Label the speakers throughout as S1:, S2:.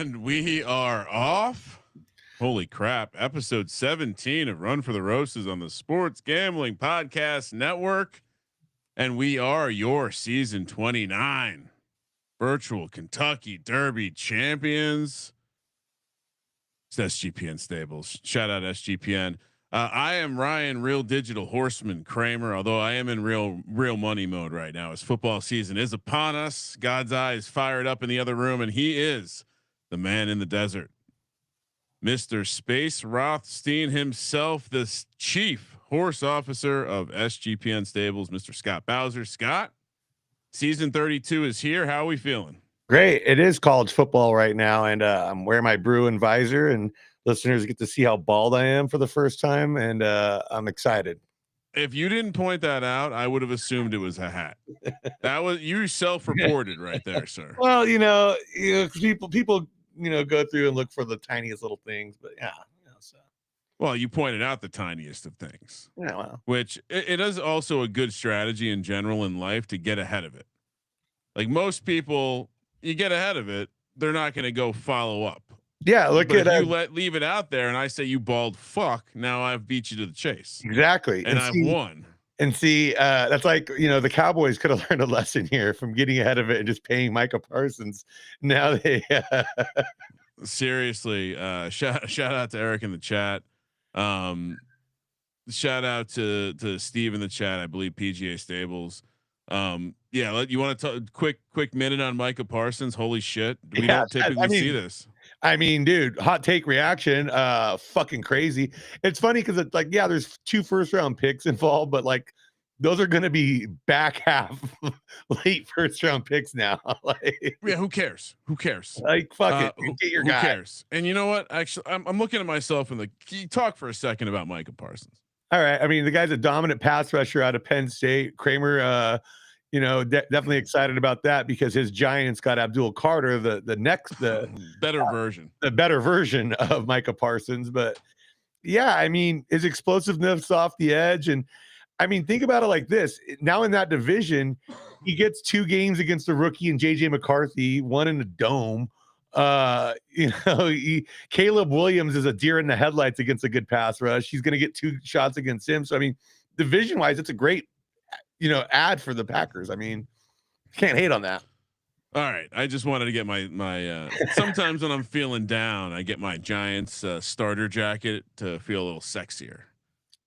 S1: And we are off. Holy crap. Episode 17 of Run for the Roses on the Sports Gambling Podcast Network. And we are your season 29 virtual Kentucky Derby champions. It's SGPN Stables. Shout out SGPN. I am Ryan, real digital horseman Kramer, although I am in real money mode right now as football season is upon us. God's eye is fired up in the other room, and he is the man in the desert, Mr. Space Rothstein himself, the chief horse officer of SGPN Stables, Mr. Scott Bowser. Scott, season 32 is here. How are we feeling?
S2: Great. It is college football right now, and I'm wearing my Bruin visor, and listeners get to see how bald I am for the first time, and I'm excited.
S1: If you didn't point that out, I would have assumed it was a hat. That was you self-reported right there, sir.
S2: Well, people go through and look for the tiniest little things, but yeah. So.
S1: Well, you pointed out the tiniest of things.
S2: Yeah, well.
S1: Which it is also a good strategy in general in life to get ahead of it. Like most people, you get ahead of it, they're not going to go follow up.
S2: Yeah, look
S1: but
S2: at
S1: if you leave it out there, and I say you bald fuck. Now I've beat you to the chase.
S2: Exactly,
S1: and I've won.
S2: And see, that's like the Cowboys could have learned a lesson here from getting ahead of it and just paying Micah Parsons. Now they
S1: seriously shout out to Eric in the chat. Shout out to Steve in the chat. I believe PGA Stables. Yeah, you want to talk quick minute on Micah Parsons? Holy shit, we don't typically see this.
S2: I mean, dude, hot take reaction, fucking crazy. It's funny because it's like, yeah, there's 2 first-round picks involved, but like those are going to be back half late first-round picks now. Like,
S1: yeah, who cares?
S2: Like, fuck it, get your guy.
S1: Who cares? And you know what? Actually, I'm looking at myself and talk for a second about Micah Parsons.
S2: All right, I mean, the guy's a dominant pass rusher out of Penn State. Kramer, definitely excited about that because his Giants got Abdul Carter, the better version of Micah Parsons. But yeah, I mean, his explosiveness off the edge, and I mean, think about it like this: now in that division, he gets 2 games against the rookie and JJ McCarthy, 1 in the dome. Caleb Williams is a deer in the headlights against a good pass rush. He's going to get 2 shots against him. So I mean, division wise, it's a great ad for the Packers. I mean, can't hate on that.
S1: All right. I just wanted to get my sometimes when I'm feeling down, I get my Giants starter jacket to feel a little sexier.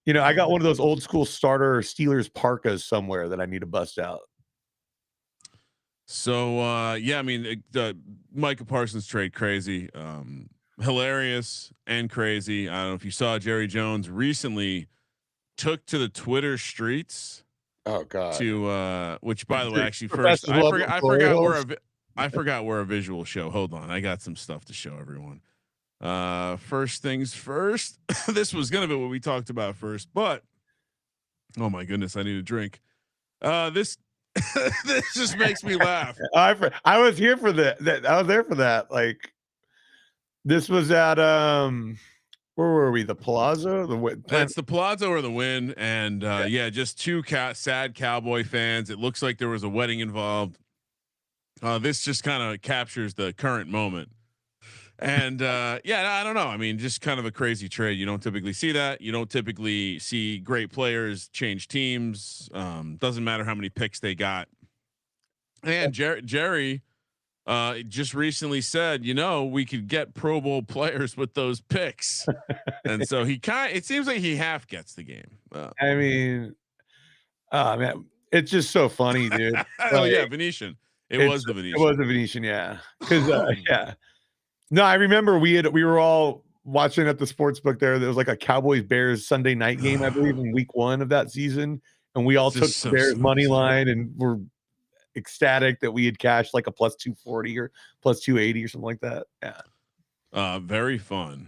S2: I got one of those old school starter Steelers parkas somewhere that I need to bust out.
S1: So yeah, I mean, Micah Parsons trade crazy, hilarious and crazy. I don't know if you saw Jerry Jones recently took to the Twitter streets.
S2: Oh God!
S1: To which, by the way, actually, first I forgot we're a visual show. Hold on, I got some stuff to show everyone. First things first. This was gonna be what we talked about first, but oh my goodness, I need a drink. This this just makes me laugh.
S2: I was here for that. I was there for that. Like, this was at where were we? The Palazzo?
S1: That's the Palazzo or the Wynn, and yeah, just 2 sad Cowboy fans. It looks like there was a wedding involved. This just kind of captures the current moment. And yeah, I don't know. I mean, just kind of a crazy trade. You don't typically see that. You don't typically see great players change teams. Doesn't matter how many picks they got. And Jerry just recently said, we could get Pro Bowl players with those picks. And so it seems like he half gets the game.
S2: I mean, man, it's just so funny, dude.
S1: Oh yeah. Venetian. It was the Venetian.
S2: Yeah. Cause yeah. No, I remember we were all watching at the sports book there. There was like a Cowboys Bears Sunday night game, I believe, in week 1 of that season. And we all took the Bears money line and were ecstatic that we had cashed like a plus 240 or plus 280 or something like that. Yeah.
S1: Very fun.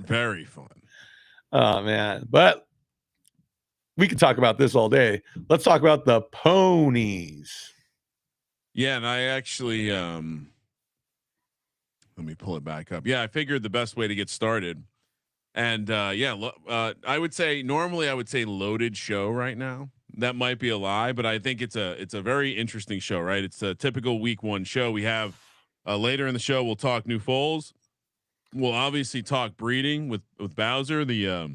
S1: Very fun.
S2: Oh man. But we could talk about this all day. Let's talk about the ponies.
S1: Yeah, and I actually let me pull it back up. Yeah, I figured the best way to get started, and I would say normally I would say loaded show right now. That might be a lie, but I think it's a very interesting show. Right, it's a typical week 1 show. We have Later in the show, we'll talk new foals. We'll obviously talk breeding with Bowser, the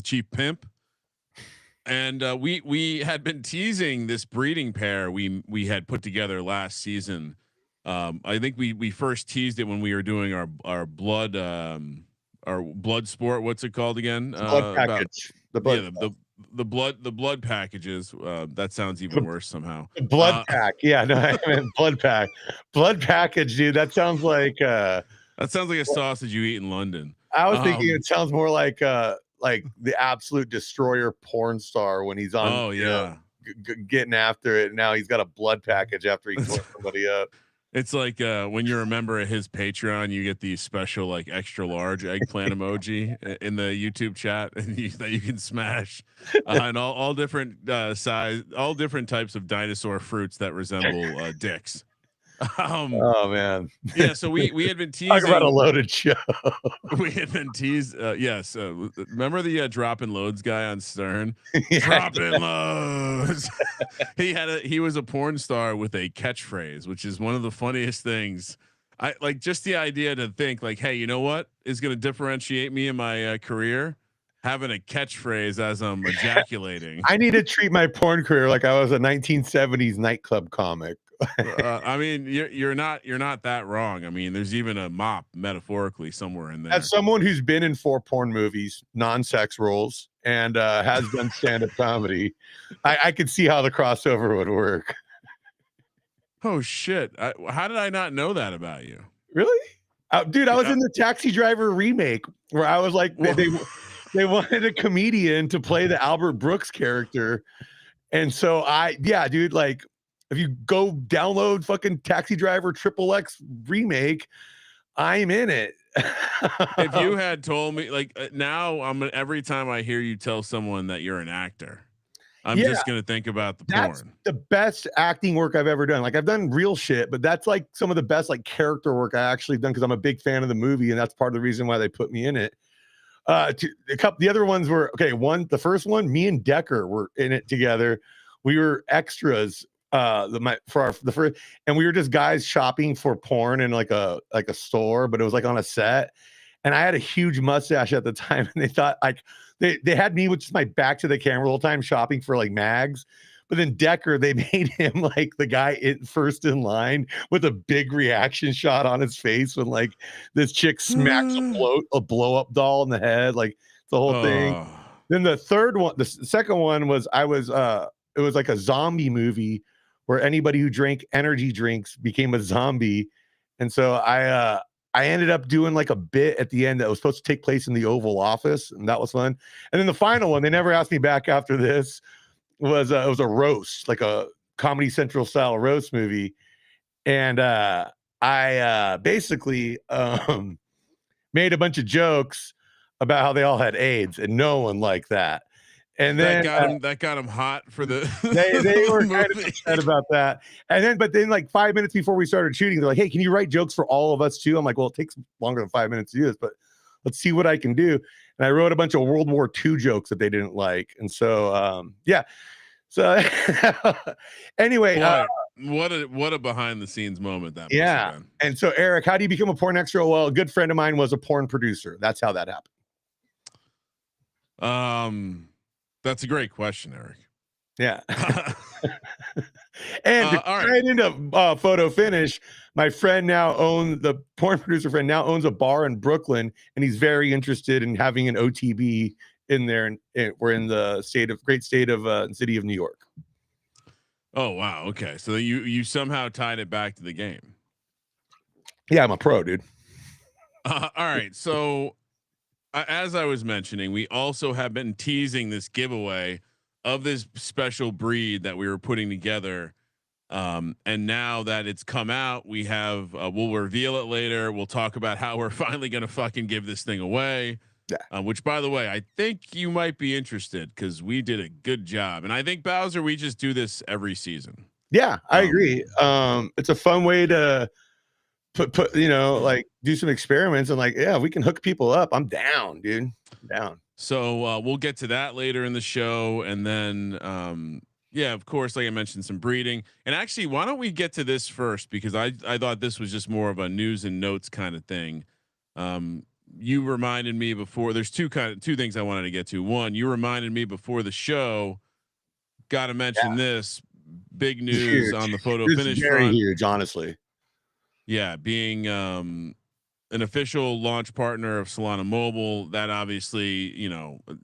S1: chief pimp. And we had been teasing this breeding pair we had put together last season. I think we first teased it when we were doing our blood sport. What's it called again?
S2: Blood package.
S1: The blood packages. That sounds even worse somehow.
S2: Blood pack. Yeah, no, I meant blood pack. Blood package, dude. That sounds like a
S1: sausage you eat in London.
S2: I was thinking it sounds more like the absolute destroyer porn star when he's on.
S1: Oh yeah,
S2: getting after it. Now he's got a blood package after he tore somebody up.
S1: It's like when you're a member of his Patreon, you get the special like extra large eggplant emoji in the YouTube chat that you can smash, and all different size, all different types of dinosaur fruits that resemble dicks.
S2: Oh man,
S1: yeah. So we had been teasing.
S2: Talk about a loaded show.
S1: We had been teased. Yes. Remember the dropping loads guy on Stern?
S2: Yeah.
S1: Dropping loads. He was a porn star with a catchphrase, which is one of the funniest things. I like just the idea to think like, hey, you know what is going to differentiate me in my career? Having a catchphrase as I'm ejaculating.
S2: I need to treat my porn career like I was a 1970s nightclub comic.
S1: I mean, you're not that wrong. I mean, there's even a mop metaphorically somewhere in there.
S2: As someone who's been in 4 porn movies, non-sex roles, and has done stand-up comedy, I could see how the crossover would work.
S1: Oh shit! How did I not know that about you?
S2: Really, dude? I was in the Taxi Driver remake where I was like, they wanted a comedian to play the Albert Brooks character, and so dude, like. If you go download fucking Taxi Driver XXX remake, I'm in it.
S1: If you had told me like now every time I hear you tell someone that you're an actor, I'm just going to think about the
S2: that's
S1: porn.
S2: The best acting work I've ever done. Like I've done real shit, but that's like some of the best like character work I actually done. Cause I'm a big fan of the movie. And that's part of the reason why they put me in it. The other ones were, the first one, me and Decker were in it together. We were extras the first, and we were just guys shopping for porn in like a store, but it was like on a set, and I had a huge mustache at the time, and they thought like they had me with just my back to the camera the whole time shopping for like mags. But then Decker, they made him like the guy first in line with a big reaction shot on his face when like this chick smacks a blow up doll in the head, like the whole thing. Then the second one was it was like a zombie movie where anybody who drank energy drinks became a zombie. And so I ended up doing like a bit at the end that was supposed to take place in the Oval Office, and that was fun. And then the final one, they never asked me back after this, was it was a roast, like a Comedy Central style roast movie. And I basically made a bunch of jokes about how they all had AIDS, and no one liked that. And then
S1: that got him hot for the
S2: they were kind of upset about that. But then like 5 minutes before we started shooting, they're like, hey, can you write jokes for all of us too? I'm like, well, it takes longer than 5 minutes to do this, but let's see what I can do. And I wrote a bunch of World War II jokes that they didn't like. And so so anyway,
S1: what a behind the scenes moment that
S2: must have been. And so Eric, how do you become a porn extra? Well, a good friend of mine was a porn producer. That's how that happened.
S1: That's a great question, Eric.
S2: Yeah. And right into photo finish, my friend the porn producer friend now owns a bar in Brooklyn, and he's very interested in having an OTB in there. And we're in the great state of city of New York.
S1: Oh, wow. Okay. So you somehow tied it back to the game.
S2: Yeah, I'm a pro, dude.
S1: All right. So as I was mentioning, we also have been teasing this giveaway of this special breed that we were putting together. And now that it's come out, we have, we'll reveal it later. We'll talk about how we're finally going to fucking give this thing away. Yeah. Which, by the way, I think you might be interested because we did a good job. And I think, Bowser, we just do this every season.
S2: Yeah, I agree. It's a fun way to put like do some experiments and like, yeah, we can hook people up. I'm down, dude. I'm down.
S1: So we'll get to that later in the show. And then, Yeah, of course. Like I mentioned, some breeding. And actually, why don't we get to this first? Because I thought this was just more of a news and notes kind of thing. Um, you reminded me before. There's two things I wanted to get to. One, you reminded me before the show. Got to mention this big
S2: It's
S1: news
S2: huge.
S1: on the photo
S2: It's
S1: finish
S2: very
S1: front.
S2: huge, honestly.
S1: Yeah, being an official launch partner of Solana Mobile, that obviously,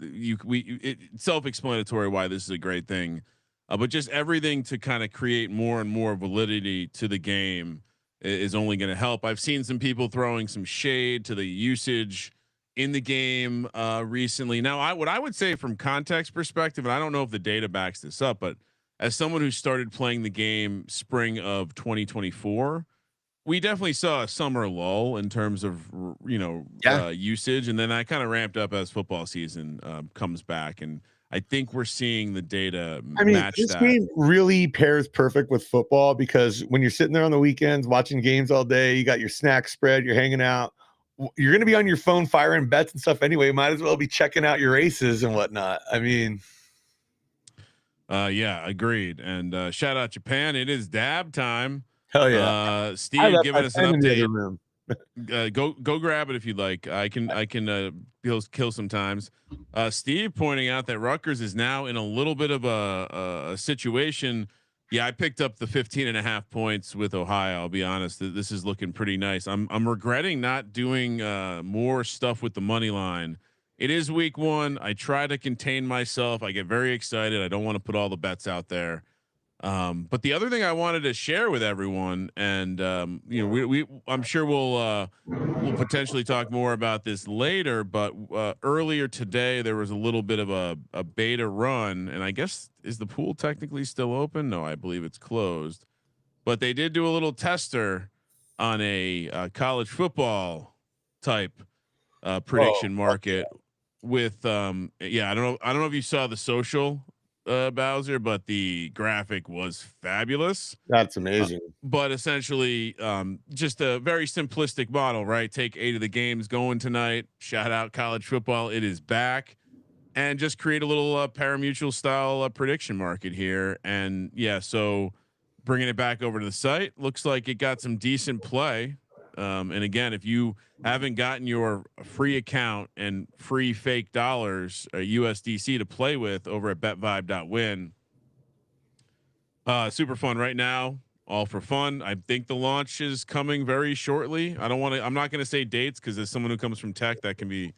S1: it's self-explanatory why this is a great thing, but just everything to kind of create more and more validity to the game is only going to help. I've seen some people throwing some shade to the usage in the game recently. Now, what I would say from context perspective, and I don't know if the data backs this up, but as someone who started playing the game spring of 2024, we definitely saw a summer lull in terms of usage, and then that kind of ramped up as football season comes back, and I think we're seeing the data
S2: I mean,
S1: match
S2: this
S1: that.
S2: game really pairs perfect with football because when you're sitting there on the weekends watching games all day, you got your snack spread, you're hanging out, you're going to be on your phone firing bets and stuff anyway. Might as well be checking out your aces and whatnot. I mean,
S1: Yeah, agreed. And shout out Japan. It is dab time.
S2: hell yeah. I
S1: Steve
S2: left my
S1: giving us an
S2: pen in the
S1: update.
S2: other room.
S1: Go grab it if you'd like. I can kill some times. Steve pointing out that Rutgers is now in a little bit of a situation. Yeah, I picked up the 15.5 points with Ohio. I'll be honest. This is looking pretty nice. I'm regretting not doing more stuff with the money line. It is week 1. I try to contain myself. I get very excited. I don't want to put all the bets out there. But the other thing I wanted to share with everyone, and I'm sure we'll potentially talk more about this later, but earlier today there was a little bit of a beta run, and I guess, is the pool technically still open? No, I believe it's closed, but they did do a little tester on a college football type prediction market with I don't know if you saw the social Bowser, but the graphic was fabulous.
S2: That's amazing.
S1: But essentially, just a very simplistic model, right? Take 8 of the games going tonight. Shout out college football. It is back. And just create a little parimutuel style prediction market here. And yeah, so bringing it back over to the site, looks like it got some decent play. And again, if you haven't gotten your free account and free fake dollars, USDC to play with over at betvibe.win, super fun right now. All for fun. I think the launch is coming very shortly. I'm not going to say dates because as someone who comes from tech, that can be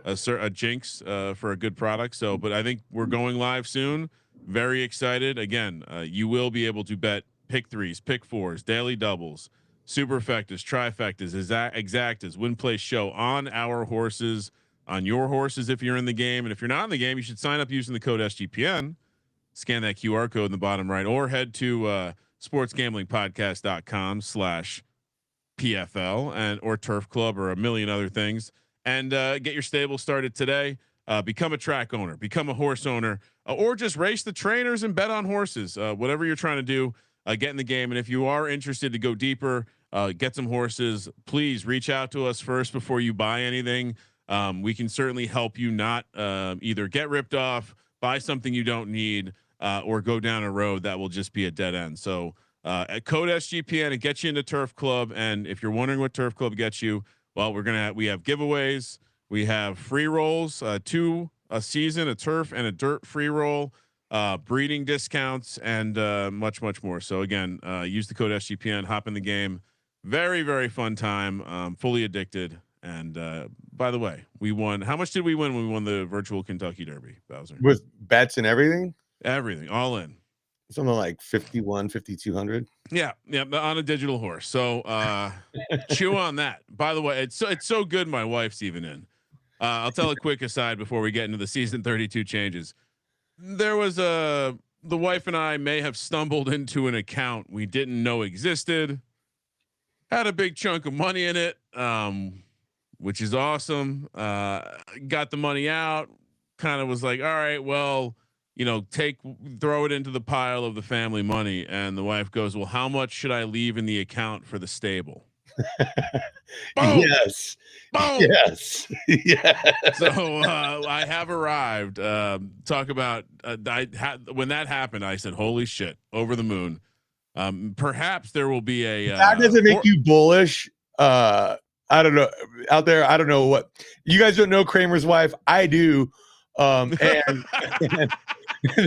S1: a jinx for a good product. So, but I think we're going live soon. Very excited. Again, you will be able to bet pick 3s, pick 4s, daily doubles, superfectas, trifectas, exactas, win, play, show on our horses, on your horses if you're in the game. And if you're not in the game, you should sign up using the code SGPN. Scan that QR code in the bottom right, or head to sportsgamblingpodcast.com/PFL or Turf Club or a million other things, and get your stable started today. Become a track owner, become a horse owner, or just race the trainers and bet on horses. Whatever you're trying to do, get in the game. And if you are interested to go deeper, get some horses, please reach out to us first before you buy anything. We can certainly help you not either get ripped off, buy something you don't need, or go down a road that will just be a dead end. So at code SGPN, it gets you into Turf Club. And if you're wondering what Turf Club gets you, well, we have giveaways, we have free rolls, 2 a season, a turf and a dirt free roll, breeding discounts, and much more. So again, use the code SGPN, hop in the game. Very, very fun time. Fully addicted. And by the way, we won. How much did we win when we won the virtual Kentucky Derby, Bowser?
S2: With bets and everything?
S1: Everything, all in.
S2: Something like 5,200.
S1: Yeah, on a digital horse. So chew on that. By the way, it's so good. My wife's even in. I'll tell a quick aside before we get into the season 32 changes. There was the wife and I may have stumbled into an account we didn't know existed. Had a big chunk of money in it, which is awesome. Got the money out. Kind of was like, all right, well, throw it into the pile of the family money. And the wife goes, well, how much should I leave in the account for the stable? Boom.
S2: Yes.
S1: Boom.
S2: Yes. Yeah.
S1: So I have arrived. Talk about when that happened. I said, "Holy shit!" Over the moon. Perhaps there will be a.
S2: That doesn't make you bullish. I don't know. Out there, I don't know what you guys don't know. Kramer's wife. I do. And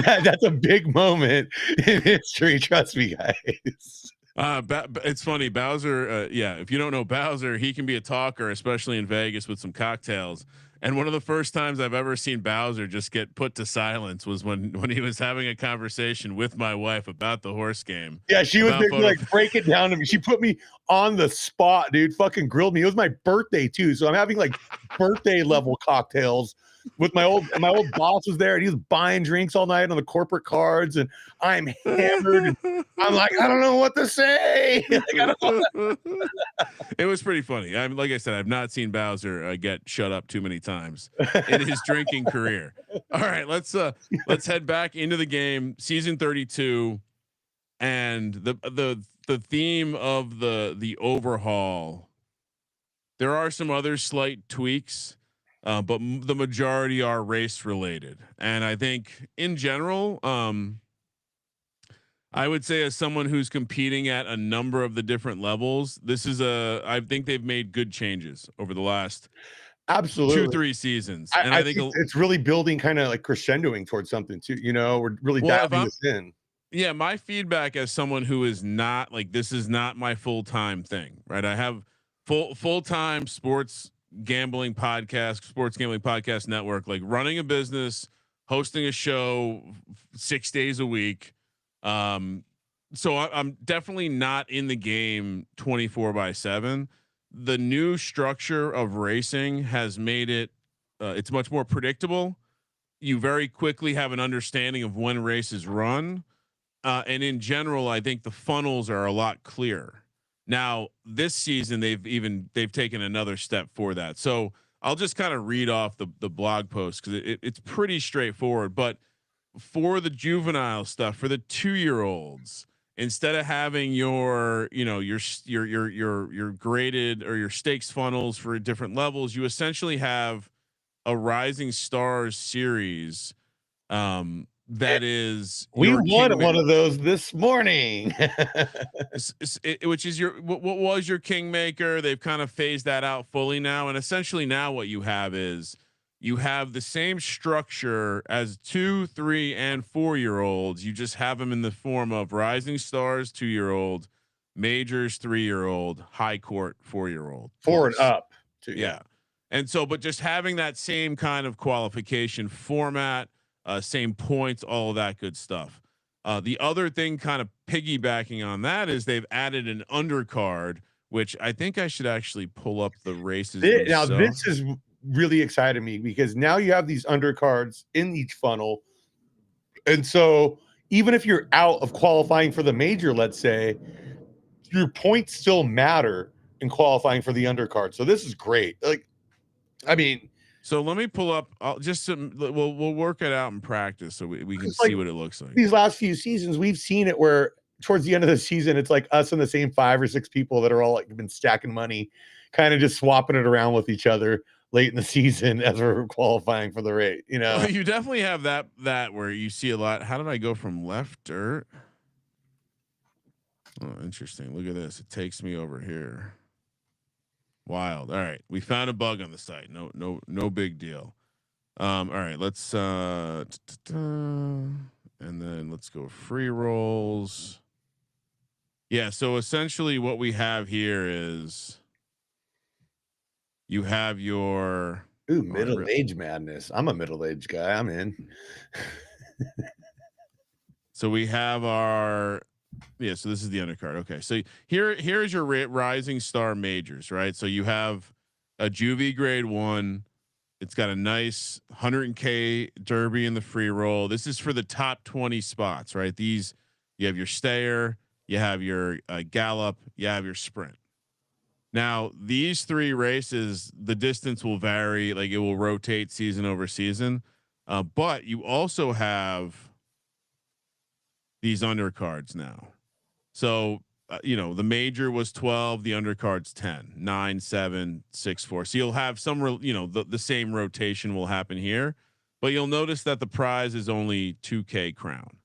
S2: that's a big moment in history. Trust me, guys.
S1: It's funny, Bowser. Yeah, if you don't know Bowser, he can be a talker, especially in Vegas with some cocktails. And one of the first times I've ever seen Bowser just get put to silence was when he was having a conversation with my wife about the horse game.
S2: Yeah, she was like, break it down to me. She put me on the spot, dude. Fucking grilled me. It was my birthday too, so I'm having like birthday level cocktails with my old boss was there, and he was buying drinks all night on the corporate cards, and I'm hammered. And I'm like, I don't know what to say.
S1: It was pretty funny. I'm like I said, I've not seen Bowser get shut up too many times in his drinking career. All right, let's head back into the game, season 32, and the theme of the overhaul. There are some other slight tweaks. But the majority are race related. And I think in general, I would say as someone who's competing at a number of the different levels, I think they've made good changes over the last
S2: absolutely
S1: 2-3 seasons.
S2: And I think it's really building kind of like crescendoing towards something too. We're really dialing this in.
S1: Yeah. My feedback as someone who is not like, this is not my full-time thing, right? I have full-time sports gambling podcast network, like running a business, hosting a show 6 days a week. So I'm definitely not in the game 24/7. The new structure of racing has made it's much more predictable. You very quickly have an understanding of when races run. And in general, I think the funnels are a lot clearer. Now this season, they've taken another step for that. So I'll just kind of read off the blog post because it's pretty straightforward. But for the juvenile stuff, for the 2-year-olds, instead of having your graded or your stakes funnels for different levels, you essentially have a Rising Stars series. That is,
S2: we won one of those this morning,
S1: which is what was your Kingmaker. They've kind of phased that out fully now, and essentially now what you have is you have the same structure as 2, 3, and 4-year-olds. You just have them in the form of Rising Stars 2-year-old, Majors 3-year-old, High Court 4-year-old,
S2: 4 and up.
S1: Yeah, and so, but just having that same kind of qualification format. Same points, all of that good stuff. The other thing kind of piggybacking on that is they've added an undercard, which I think I should actually pull up the races.
S2: Now this is really excited me because now you have these undercards in each funnel. And so even if you're out of qualifying for the major, let's say, your points still matter in qualifying for the undercard. So this is great.
S1: So let me pull up. We'll work it out in practice so we can see what it looks like.
S2: These last few seasons, we've seen it where towards the end of the season, it's like us and the same 5 or 6 people that are all like been stacking money, kind of just swapping it around with each other late in the season as we're qualifying for the rate.
S1: Well, you definitely have that where you see a lot. How did I go from left dirt? Oh, interesting. Look at this. It takes me over here. Wild. All right, we found a bug on the site. No big deal. All right, let's and then let's go free rolls. Yeah, so essentially what we have here is you have your
S2: middle-age madness. I'm a middle-aged guy. I'm in.
S1: So we have our so this is the undercard. Okay, so here's your Rising Star Majors, right? So you have a Juvie grade 1. It's got a nice 100K derby in the free roll. This is for the top 20 spots, right? These, you have your stayer, you have your gallop, you have your sprint. Now these 3 races, the distance will vary, like it will rotate season over season. But you also have these undercards now. So the major was 12, the undercard's 10, 9, 7, 6, 4. So you'll have some, the same rotation will happen here, but you'll notice that the prize is only 2K crown.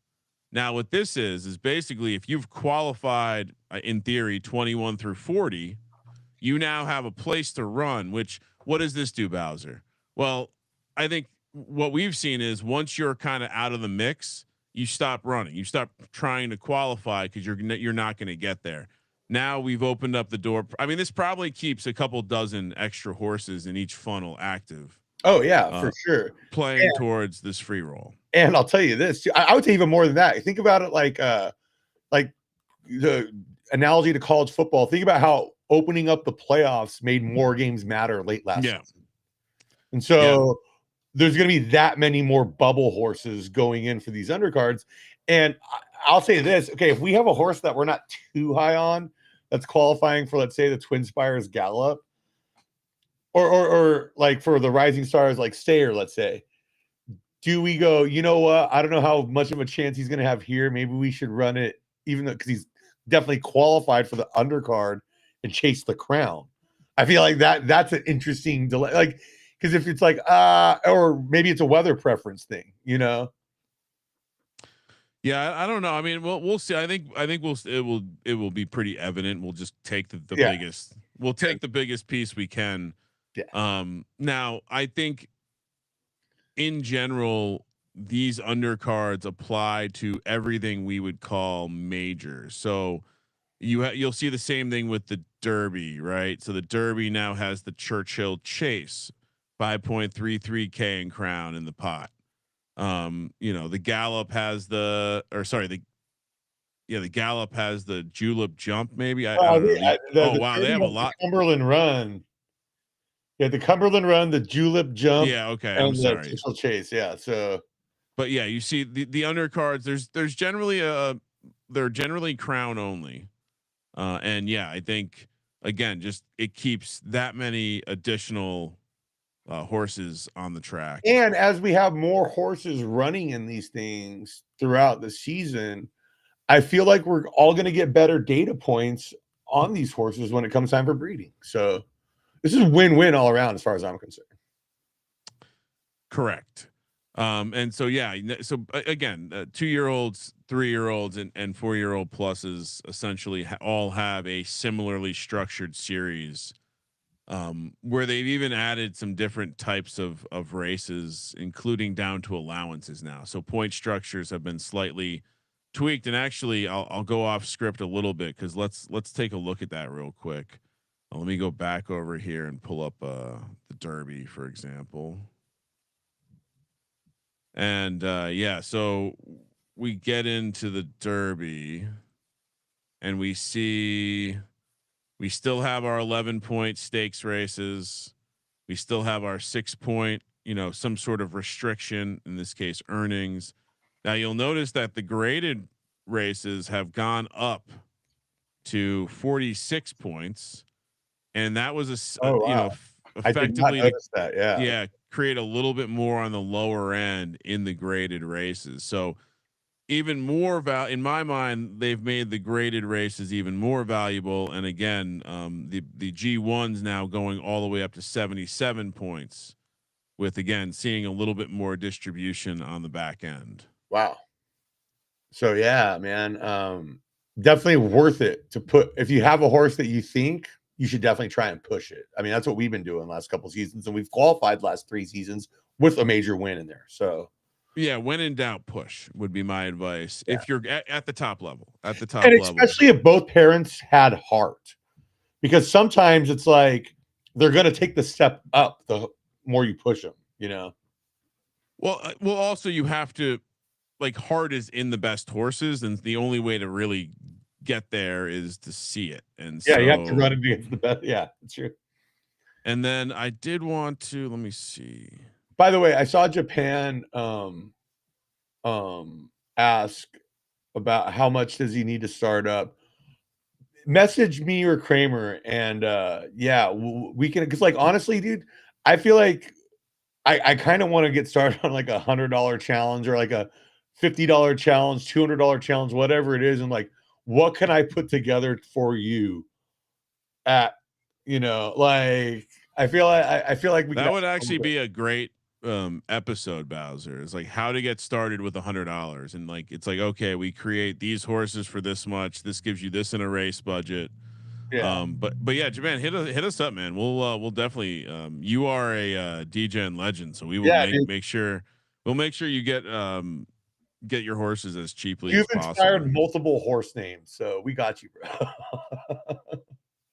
S1: Now, what this is basically if you've qualified in theory 21 through 40, you now have a place to run. Which what does this do, Bowser? Well, I think what we've seen is once you're kind of out of the mix, you stop running. You stop trying to qualify because you're not going to get there. Now we've opened up the door. I mean, this probably keeps a couple dozen extra horses in each funnel active.
S2: Oh yeah, for sure.
S1: Playing towards this free roll.
S2: And I'll tell you this, I would say even more than that. Think about it like the analogy to college football. Think about how opening up the playoffs made more games matter late last season. And so there's going to be that many more bubble horses going in for these undercards. And I'll say this, okay, if we have a horse that we're not too high on that's qualifying for, let's say, the Twin Spires Gallop, or like for the Rising Stars like Stayer, let's say, do we go, you know what? I don't know how much of a chance he's going to have here. Maybe we should run it, even though because he's definitely qualified for the undercard and chase the crown. I feel like that's an interesting delay. Like, because if it's like, or maybe it's a weather preference thing, Yeah,
S1: I don't know. I mean, we'll see. I think it will be pretty evident. We'll just take the biggest. We'll take the biggest piece we can.
S2: Yeah.
S1: Now I think in general, these undercards apply to everything we would call majors. So you'll see the same thing with the Derby, right? So the Derby now has the Churchill Chase, 5.33K in crown in the pot. The Gallop has the Gallop has the Julep Jump. Maybe I don't know. Wow, they have a lot.
S2: Cumberland Run. Yeah, the Cumberland Run, the Julep Jump.
S1: Yeah, okay.
S2: I'm sorry. The Churchill Chase. Yeah. So,
S1: but yeah, you see the undercards. There's generally they're generally crown only, and yeah, I think again, just it keeps that many additional horses on the track.
S2: And as we have more horses running in these things throughout the season, I feel like we're all going to get better data points on these horses when it comes time for breeding. So this is win-win all around as far as I'm concerned.
S1: Correct. And so, so again, 2-year-olds, 3-year-olds and 4-year-old pluses essentially all have a similarly structured series, where they've even added some different types of races, including down to allowances now. So point structures have been slightly tweaked, and actually I'll go off script a little bit because let's take a look at that real quick. Let me go back over here and pull up the Derby, for example. And so we get into the Derby and we see we still have our 11-point stakes races. We still have our 6-point, some sort of restriction, in this case, earnings. Now you'll notice that the graded races have gone up to 46 points. And that was effectively create a little bit more on the lower end in the graded races. So even more in my mind, they've made the graded races even more valuable. And again, the G1s now going all the way up to 77 points, with again seeing a little bit more distribution on the back end.
S2: Wow. So yeah, man, definitely worth it to put if you have a horse that you think. You should definitely try and push it. I mean, that's what we've been doing the last couple of seasons, and we've qualified the last 3 seasons with a major win in there. So,
S1: yeah, when in doubt, push would be my advice. Yeah. If you're at the top level, and
S2: especially if both parents had heart, because sometimes it's like they're going to take the step up the more you push them.
S1: Well, also you have to heart is in the best horses, and the only way to really get there is to see it. And
S2: you have to run against the best. Yeah, that's true.
S1: And then I did want to, let me see.
S2: By the way, I saw Japan ask about how much does he need to start up. Message me or Kramer, and we can, because honestly, dude, I feel like I kind of want to get started on like $100 challenge or like a $50 challenge, $200 challenge, whatever it is, and what can I put together for you at, like, I feel like we could
S1: That
S2: have
S1: would
S2: a little
S1: actually
S2: bit.
S1: be a great episode, Bowser. It's like how to get started with $100, and like it's like, okay, we create these horses for this much. This gives you this in a race budget.
S2: Yeah.
S1: But yeah, Japan, hit us up, man. We'll definitely. You are a DGen legend, so we will
S2: Yeah, dude.
S1: make sure you get your horses as cheaply
S2: You've
S1: as possible.
S2: inspired multiple horse names, so we got you,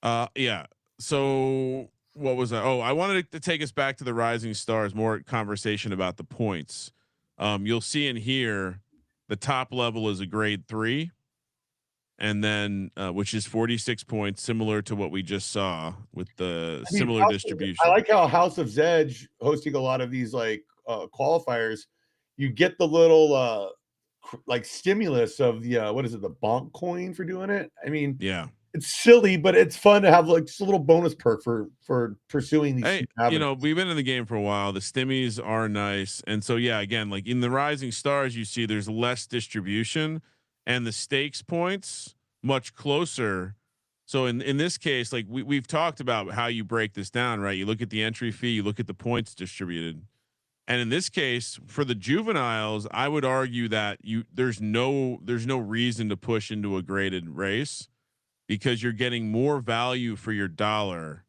S2: bro.
S1: Yeah. So what was that? Oh, I wanted to take us back to the Rising Stars. More conversation about the points. You'll see in here, the top level is a grade 3, and then which is 46 points, similar to what we just saw with the
S2: I mean,
S1: similar
S2: I
S1: distribution.
S2: like how House of Zedge hosting a lot of these like qualifiers. You get the little like stimulus of the what is it, the bonk coin for doing it. I mean,
S1: Yeah.
S2: it's silly, but it's fun to have like just a little bonus perk for pursuing these
S1: Hey,
S2: avenues.
S1: we've been in the game for a while. The stimmies are nice. And so, yeah, again, like in the Rising Stars, you see there's less distribution and the stakes points much closer. So in this case, like we've talked about how you break this down, right? You look at the entry fee, you look at the points distributed. And in this case, for the juveniles, I would argue that there's no reason to push into a graded race because you're getting more value for your dollar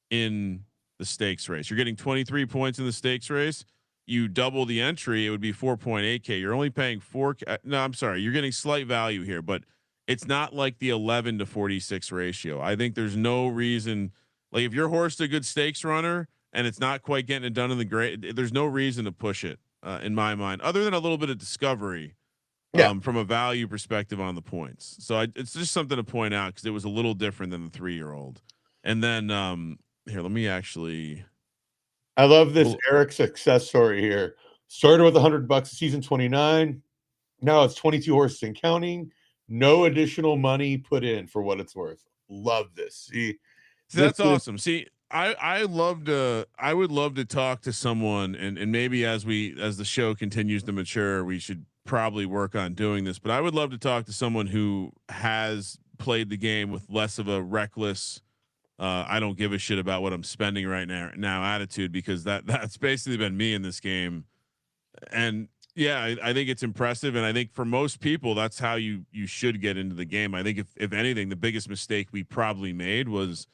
S1: in the stakes race. You're getting 23 points in the stakes race. You double the entry, it would be 4.8K. You're only paying 4K. No, I'm sorry. You're getting slight value here, but it's not like the 11 to 46 ratio. I think there's no reason, like if your horse is a good stakes runner and it's not quite getting it done in the grade, there's no reason to push it in my mind, other than a little bit of discovery
S2: Yeah,
S1: from a value perspective on the points. So it's just something to point out because it was a little different than the 3-year-old. And then here, let me actually.
S2: I love this
S1: Well,
S2: Eric success story here. Started with $100 season 29. Now it's 22 horses and counting. No additional money put in for what it's worth. Love this. See, this
S1: that's
S2: is
S1: awesome. See, I would love to talk to someone, and maybe as the show continues to mature, we should probably work on doing this. But I would love to talk to someone who has played the game with less of a reckless, I don't give a shit about what I'm spending right now attitude, because that's basically been me in this game. And yeah, I think it's impressive, and I think for most people, that's how you should get into the game. I think if anything, the biggest mistake we probably made was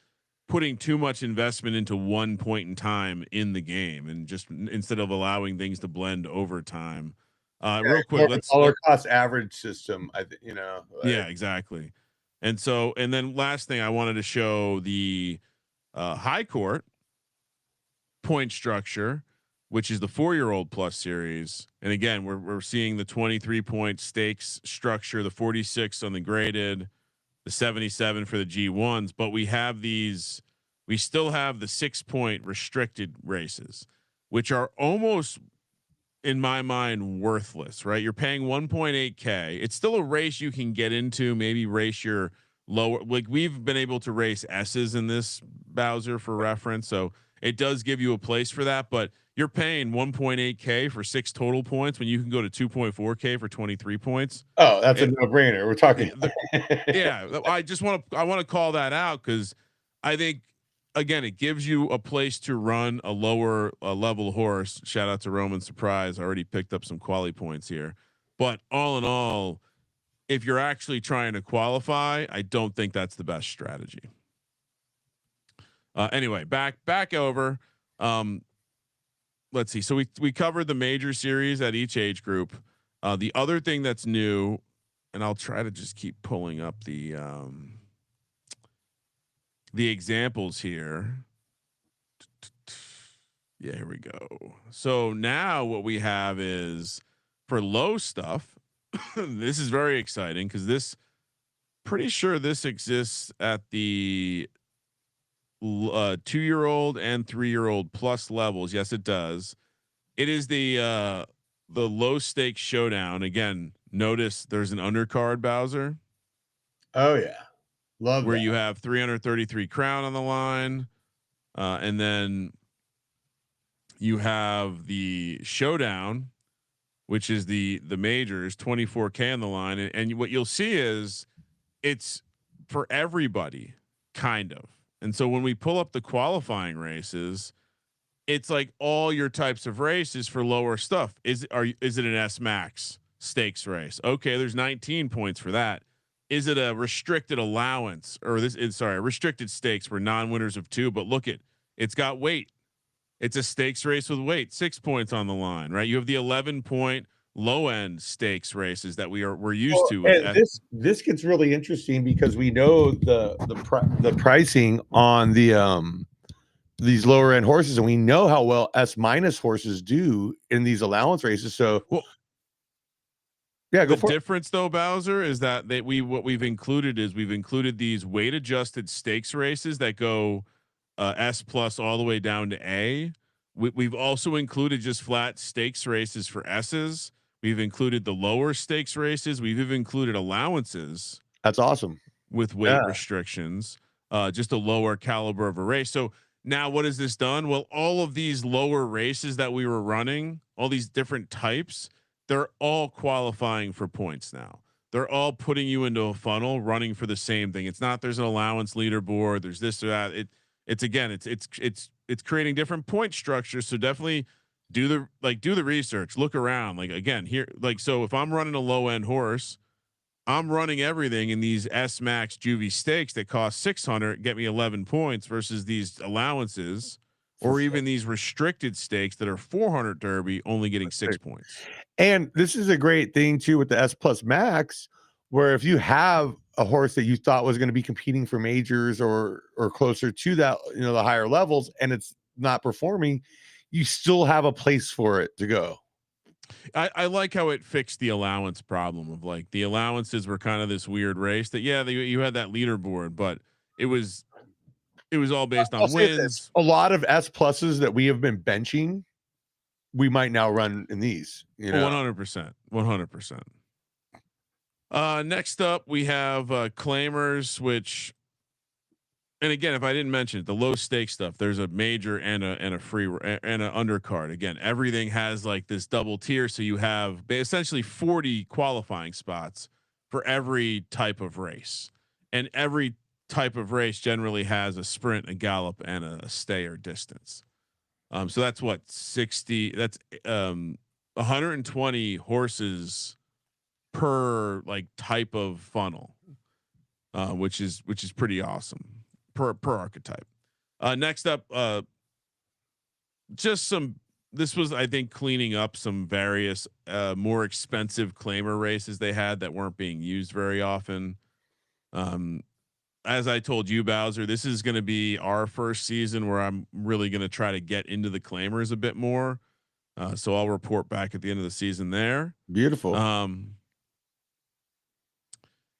S1: putting too much investment into one point in time in the game, and just instead of allowing things to blend over time. Real
S2: more
S1: quick,
S2: of a
S1: let's
S2: dollar
S1: let
S2: cost average system. I think
S1: yeah, exactly. And then last thing, I wanted to show the high court point structure, which is the 4-year-old plus series. And again, we're seeing the 23 point stakes structure, the 46 on the graded, the 77 for the G1s, but we still have the 6-point restricted races, which are almost, in my mind, worthless, right? You're paying 1.8K. It's still a race you can get into, maybe race your lower, like we've been able to race S's in this, Bowser, for reference. So it does give you a place for that, but you're paying 1.8K for 6 total points when you can go to 2.4K for 23 points.
S2: Oh, that's a
S1: It,
S2: no-brainer. We're talking.
S1: yeah, I want to call that out because I think, again, it gives you a place to run a lower level horse. Shout out to Roman Surprise. I already picked up some quality points here, but all in all, if you're actually trying to qualify, I don't think that's the best strategy. Anyway, back over. Um, let's see. So we covered the major series at each age group. The other thing that's new, and I'll try to just keep pulling up the examples here. Yeah, here we go. So now what we have is for low stuff. This is very exciting because pretty sure this exists at the 2-year-old and 3-year-old plus levels. Yes, it does. It is the low stakes showdown. Again, notice there's an undercard, Bowser,
S2: Oh yeah, love
S1: where
S2: that.
S1: you have 333 crown on the line, and then you have the showdown, which is the majors, 24K on the line, and what you'll see is it's for everybody, kind of. And so when we pull up the qualifying races, it's like all your types of races for lower stuff. Is it an S Max stakes race? Okay, there's 19 points for that. Is it a restricted allowance or restricted stakes for non-winners of 2? But look it's got weight. It's a stakes race with weight, 6 points on the line, right? You have the 11-point low end stakes races that we're used to. With
S2: and this gets really interesting because we know the pricing on these lower end horses, and we know how well S minus horses do in these allowance races. So,
S1: well,
S2: yeah,
S1: the difference though, Bowser, is that what we've included these weight adjusted stakes races that go S plus all the way down to A. We've also included just flat stakes races for S's. We've included the lower stakes races. We've even included allowances.
S2: That's awesome.
S1: With weight restrictions, just a lower caliber of a race. So now what has this done? Well, all of these lower races that we were running, all these different types, they're all qualifying for points now. They're all putting you into a funnel running for the same thing. It's not, there's an allowance leaderboard. There's this or that. It's creating different point structures. So definitely do the research, look around. Like, again, here, like, so if I'm running a low end horse, I'm running everything in these S Max Juvie stakes that cost 600, get me 11 points versus these allowances, or even these restricted stakes that are 400 Derby only getting 6 points.
S2: And this is a great thing too with the S plus Max, where if you have a horse that you thought was going to be competing for majors or closer to that, the higher levels, and it's not performing, you still have a place for it to go.
S1: I like how it fixed the allowance problem of like the allowances were kind of this weird race that you had that leaderboard, but it was all based on wins.
S2: A lot of S pluses that we have been benching, we might now run in these.
S1: 100%. Next up, we have claimers, which, and again, if I didn't mention it, the low stake stuff, there's a major and a free and an undercard. Again, everything has like this double tier. So you have essentially 40 qualifying spots for every type of race, and every type of race generally has a sprint, a gallop, and a stay or distance. So that's what 60. That's 120 horses per like type of funnel, which is pretty awesome per archetype. Next up, this was, I think, cleaning up some various more expensive claimer races they had that weren't being used very often. As I told you, Bowser, this is going to be our first season where I'm really going to try to get into the claimers a bit more. So I'll report back at the end of the season there.
S2: Beautiful.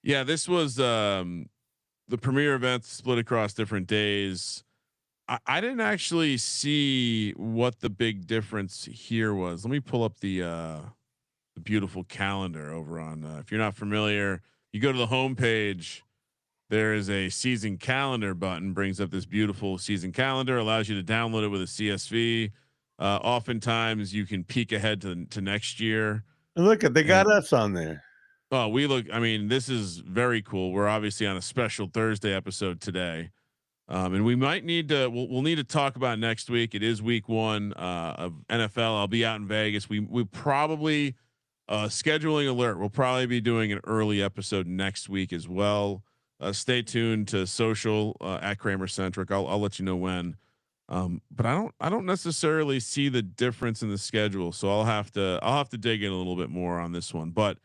S1: Yeah, this was the premier event split across different days. I didn't actually see what the big difference here was. Let me pull up the beautiful calendar over on. If you're not familiar, you go to the homepage. There is a season calendar button, brings up this beautiful season calendar, allows you to download it with a CSV. Oftentimes you can peek ahead to next year.
S2: And look at, they got us on there.
S1: Oh, I mean, this is very cool. We're obviously on a special Thursday episode today. And we might need to, we'll need to talk about next week. It is week 1 of NFL. I'll be out in Vegas. We probably scheduling alert. We'll probably be doing an early episode next week as well. Stay tuned to social at Kramer Centric. I'll let you know when. But I don't necessarily see the difference in the schedule, so I'll have to dig in a little bit more on this one. But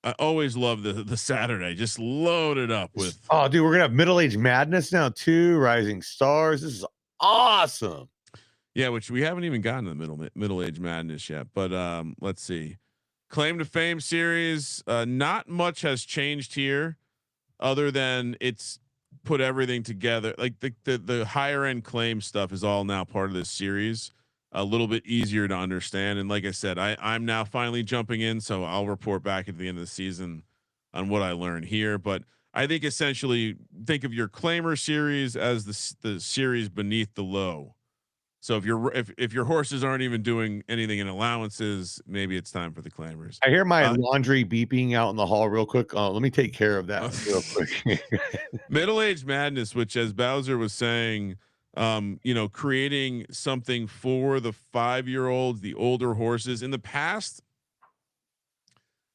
S1: I always love the Saturday. Just load it up with.
S2: Oh, dude, we're gonna have Middle Age Madness now too. Rising Stars. This is awesome.
S1: Yeah, which we haven't even gotten to the Middle Age Madness yet. But let's see. Claim to Fame series. Not much has changed here, other than it's put everything together. Like the higher end claim stuff is all now part of this series. A little bit easier to understand. And like I said, I'm now finally jumping in, so I'll report back at the end of the season on what I learned here. But I think essentially think of your claimer series as the series beneath the low. So if your horses aren't even doing anything in allowances, maybe it's time for the claimers.
S2: I hear my laundry beeping out in the hall real quick. Let me take care of that real quick.
S1: Middle-aged madness, which, as Bowser was saying, creating something for the 5-year-olds, the older horses. In the past,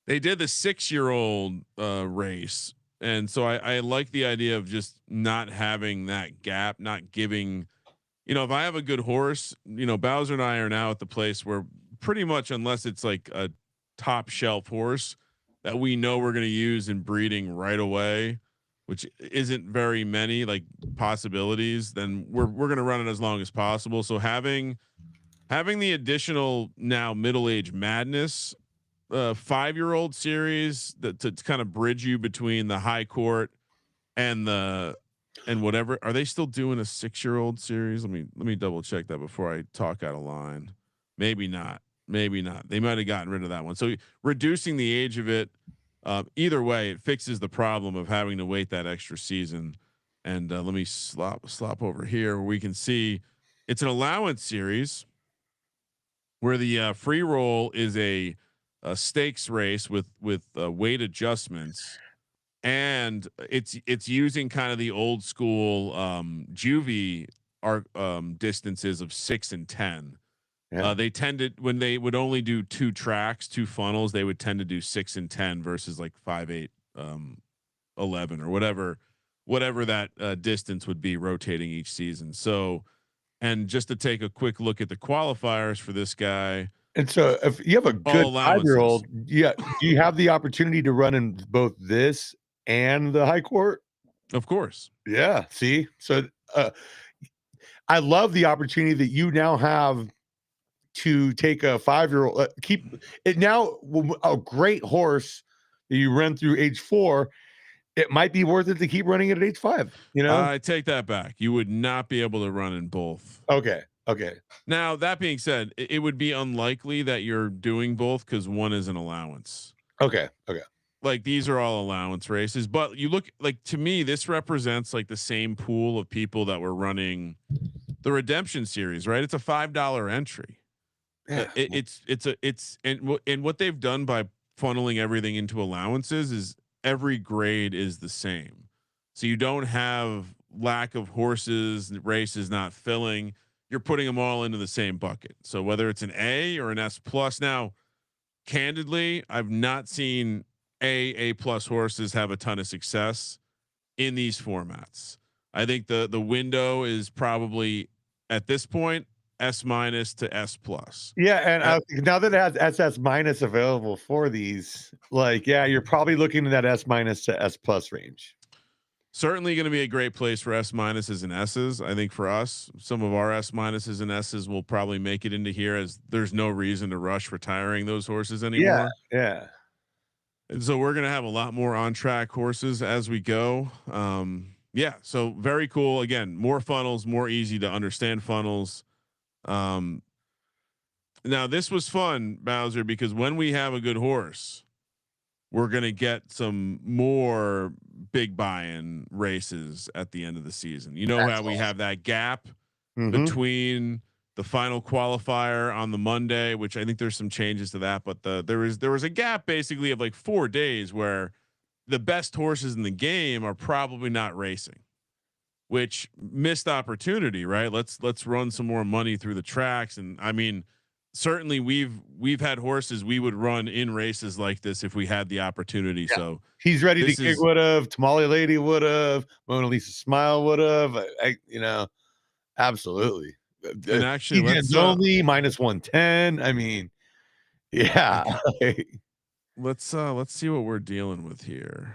S1: they did the 6-year-old race. And so I like the idea of just not having that gap, not giving, if I have a good horse, Bowser and I are now at the place where pretty much, unless it's like a top shelf horse that we know we're going to use in breeding right away, which isn't very many like possibilities, then we're going to run it as long as possible. So having the additional now middle-aged madness 5-year-old series that to kind of bridge you between the high court and whatever. Are they still doing a 6-year-old series? Let me double check that before I talk out of line. Maybe not. They might have gotten rid of that one. So reducing the age of it, either way, it fixes the problem of having to wait that extra season. And let me slop over here where we can see it's an allowance series where the free roll is a stakes race with weight adjustments, and it's using kind of the old school juvie distances of 6 and 10.
S2: Yeah.
S1: They tended, when they would only do 2 tracks, 2 funnels, they would tend to do 6 and 10 versus like 5, 8, 11 or whatever that distance would be rotating each season. So, and just to take a quick look at the qualifiers for this guy.
S2: And so if you have a good 5-year-old, do you have the opportunity to run in both this and the high court?
S1: Of course.
S2: Yeah. See, so I love the opportunity that you now have to take a 5-year-old, keep it now a great horse that you run through age 4. It might be worth it to keep running it at age 5.
S1: I take that back. You would not be able to run in both.
S2: Okay.
S1: Now that being said, it would be unlikely that you're doing both because one is an allowance.
S2: Okay.
S1: Like these are all allowance races, but you look like, to me, this represents like the same pool of people that were running the redemption series, right? It's a $5 entry.
S2: Yeah.
S1: And what they've done by funneling everything into allowances is every grade is the same. So you don't have lack of horses, races not filling. You're putting them all into the same bucket. So whether it's an A or an S plus, now, candidly, I've not seen A plus horses have a ton of success in these formats. I think the window is probably at this point S minus to S plus.
S2: Yeah, and now that it has SS minus available for these, like, yeah, you're probably looking at that S minus to S plus range.
S1: Certainly going to be a great place for S minuses and S's. I think for us, some of our S minuses and S's will probably make it into here, as there's no reason to rush retiring those horses anymore.
S2: Yeah.
S1: And so we're going to have a lot more on track horses as we go. Yeah. So very cool. Again, more funnels, more easy to understand funnels. Now this was fun, Bowser, because when we have a good horse, we're going to get some more big buy-in races at the end of the season. You know, that's how we have that gap between the final qualifier on the Monday, which I think there's some changes to that, but there was a gap basically of like 4 days where the best horses in the game are probably not racing, which missed opportunity, right? Let's run some more money through the tracks. And I mean, certainly we've had horses we would run in races like this if we had the opportunity. Yeah. So
S2: he's ready to kick, would have, Tamale Lady would have, Mona Lisa Smile would have, absolutely.
S1: And actually, let's
S2: only minus 110. I mean, yeah.
S1: Let's see what we're dealing with here.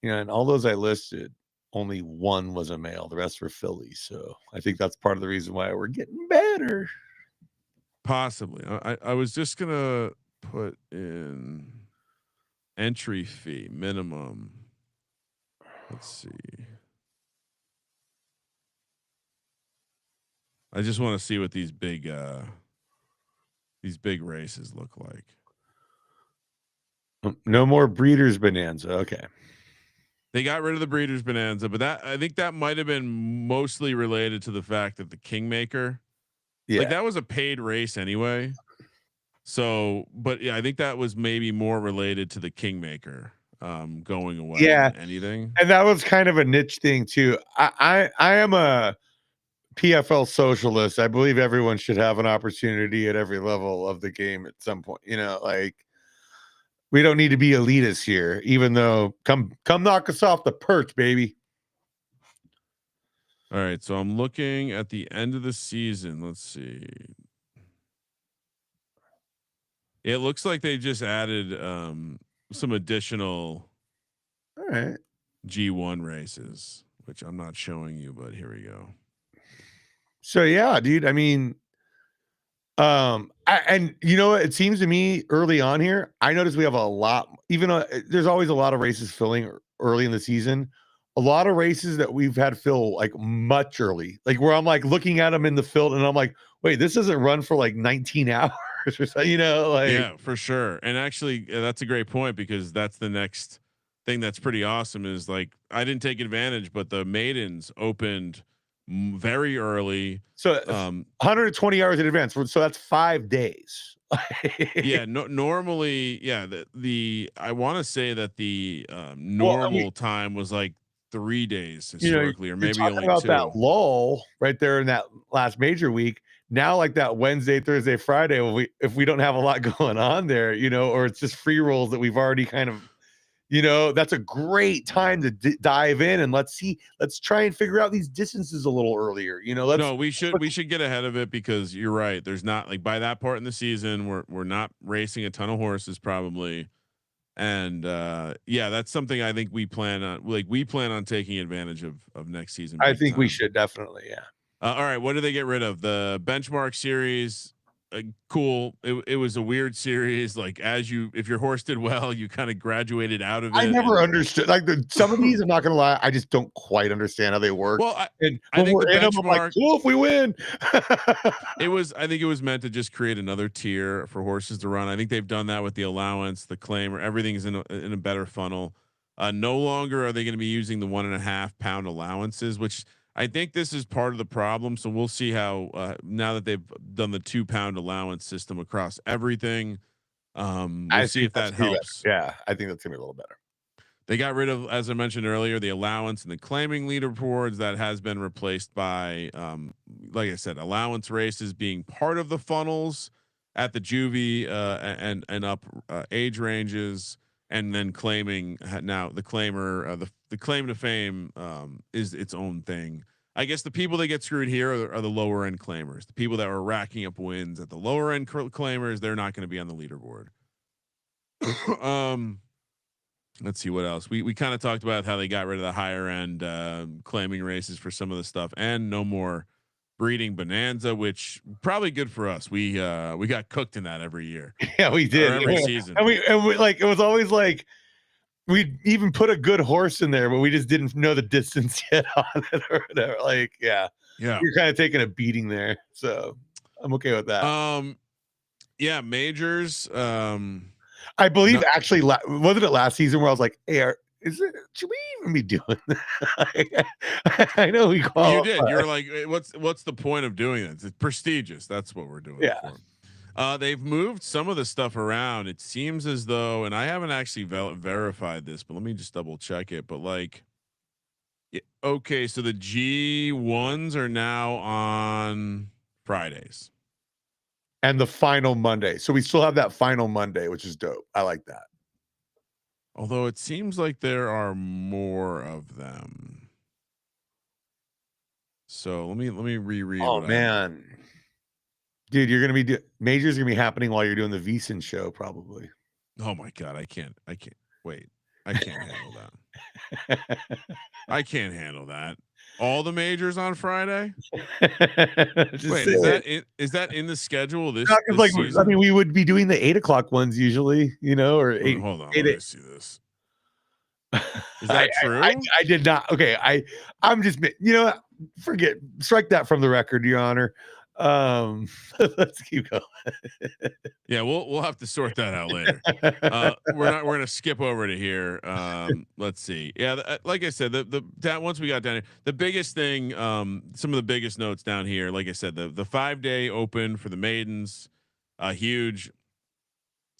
S2: Yeah, and all those I listed, only one was a male. The rest were fillies. So I think that's part of the reason why we're getting better.
S1: Possibly. I was just gonna put in entry fee minimum. Let's see. I just want to see what these big races look like.
S2: No more Breeders' Bonanza. Okay.
S1: They got rid of the Breeders' Bonanza, but I think that might have been mostly related to the fact that the Kingmaker
S2: Yeah.
S1: Like that was a paid race anyway. So, but yeah, I think that was maybe more related to the Kingmaker going away
S2: Yeah.
S1: than anything.
S2: And that was kind of a niche thing too. I am a PFL socialist. I believe everyone should have an opportunity at every level of the game at some point. Like we don't need to be elitists here, even though come knock us off the perch, baby.
S1: All right, so I'm looking at the end of the season. Let's see. It looks like they just added some additional
S2: All right.
S1: G1 races, which I'm not showing you, but here we go.
S2: So yeah, dude. I mean, and you know what? It seems to me early on here, I noticed we have a lot. Even there's always a lot of races filling early in the season. A lot of races that we've had fill like much early, like where I'm like looking at them in the field, and I'm like, wait, this doesn't run for like 19 hours or so, like
S1: Yeah, for sure. And actually, that's a great point because that's the next thing that's pretty awesome. Is like I didn't take advantage, but the maidens opened very early.
S2: So 120 hours in advance. So that's 5 days.
S1: Yeah, normally, yeah. The I want to say that the normal time was like 3 days historically, or maybe only
S2: about
S1: 2.
S2: that lull right there in that last major week. Now, like that Wednesday, Thursday, Friday, if we don't have a lot going on there, or it's just free rolls that we've already kind of, that's a great time to dive in and let's try and figure out these distances a little earlier.
S1: No, we should get ahead of it because you're right. There's not like by that part in the season, we're not racing a ton of horses probably. And yeah, that's something I think we plan on. Like we plan on taking advantage of next season.
S2: I think we should definitely, yeah.
S1: All right, what do they get rid of? The benchmark series. Cool. It was a weird series. Like if your horse did well, you kind of graduated out of it.
S2: I never understood like some of these. I'm not gonna lie, I just don't quite understand how they work.
S1: Well,
S2: I think the benchmark. I'm like, cool if we win.
S1: I think it was meant to just create another tier for horses to run. I think they've done that with the allowance, the claimer. Everything's in a better funnel. No longer are they going to be using the 1.5 pound allowances, which I think this is part of the problem. So we'll see how now that they've done the 2 pound allowance system across everything. We'll see if that helps.
S2: Yeah, I think that's gonna be a little better.
S1: They got rid of, as I mentioned earlier, the allowance and the claiming leaderboards. That has been replaced by, like I said, allowance races being part of the funnels at the juvie and up age ranges, and then claiming now the claimer, the claim to fame is its own thing. I guess the people that get screwed here are the lower end claimers. The people that were racking up wins at the lower end claimers, they're not going to be on the leaderboard. Let's see what else. We kind of talked about how they got rid of the higher end claiming races for some of the stuff, and no more breeding bonanza, which probably good for us. We got cooked in that every year.
S2: Yeah, we did
S1: every season,
S2: and we like it was always like we even put a good horse in there, but we just didn't know the distance yet on it or whatever. Like, yeah, you're kind of taking a beating there, so I'm okay with that.
S1: Yeah, majors.
S2: I believe actually wasn't it last season where I was like, hey, should we even be doing that? I know we call
S1: you did. You're like, what's the point of doing it? It's prestigious. That's what we're doing.
S2: Yeah.
S1: For. They've moved some of the stuff around. It seems as though, and I haven't actually verified this, but let me just double check it. But like, okay, so the G1s are now on Fridays.
S2: And the final Monday. So we still have that final Monday, which is dope. I like that.
S1: Although it seems like there are more of them. So let me reread.
S2: Oh man. Dude, you're gonna be majors are gonna be happening while you're doing the VSiN show, probably.
S1: Oh my god, I can't wait. I can't handle that. I can't handle that. All the majors on Friday. Wait, is that in the schedule? This
S2: like
S1: season?
S2: I mean, we would be doing the 8 o'clock ones usually, or 8.
S1: Hold on, let me see this. Is that true?
S2: I did not. Okay, I'm just, strike that from the record, Your Honor. Let's keep going.
S1: Yeah, we'll have to sort that out later. We're gonna skip over to here. Let's see. Yeah, like I said, that once we got down here, the biggest thing, some of the biggest notes down here, like I said, the 5-day open for the maidens, huge.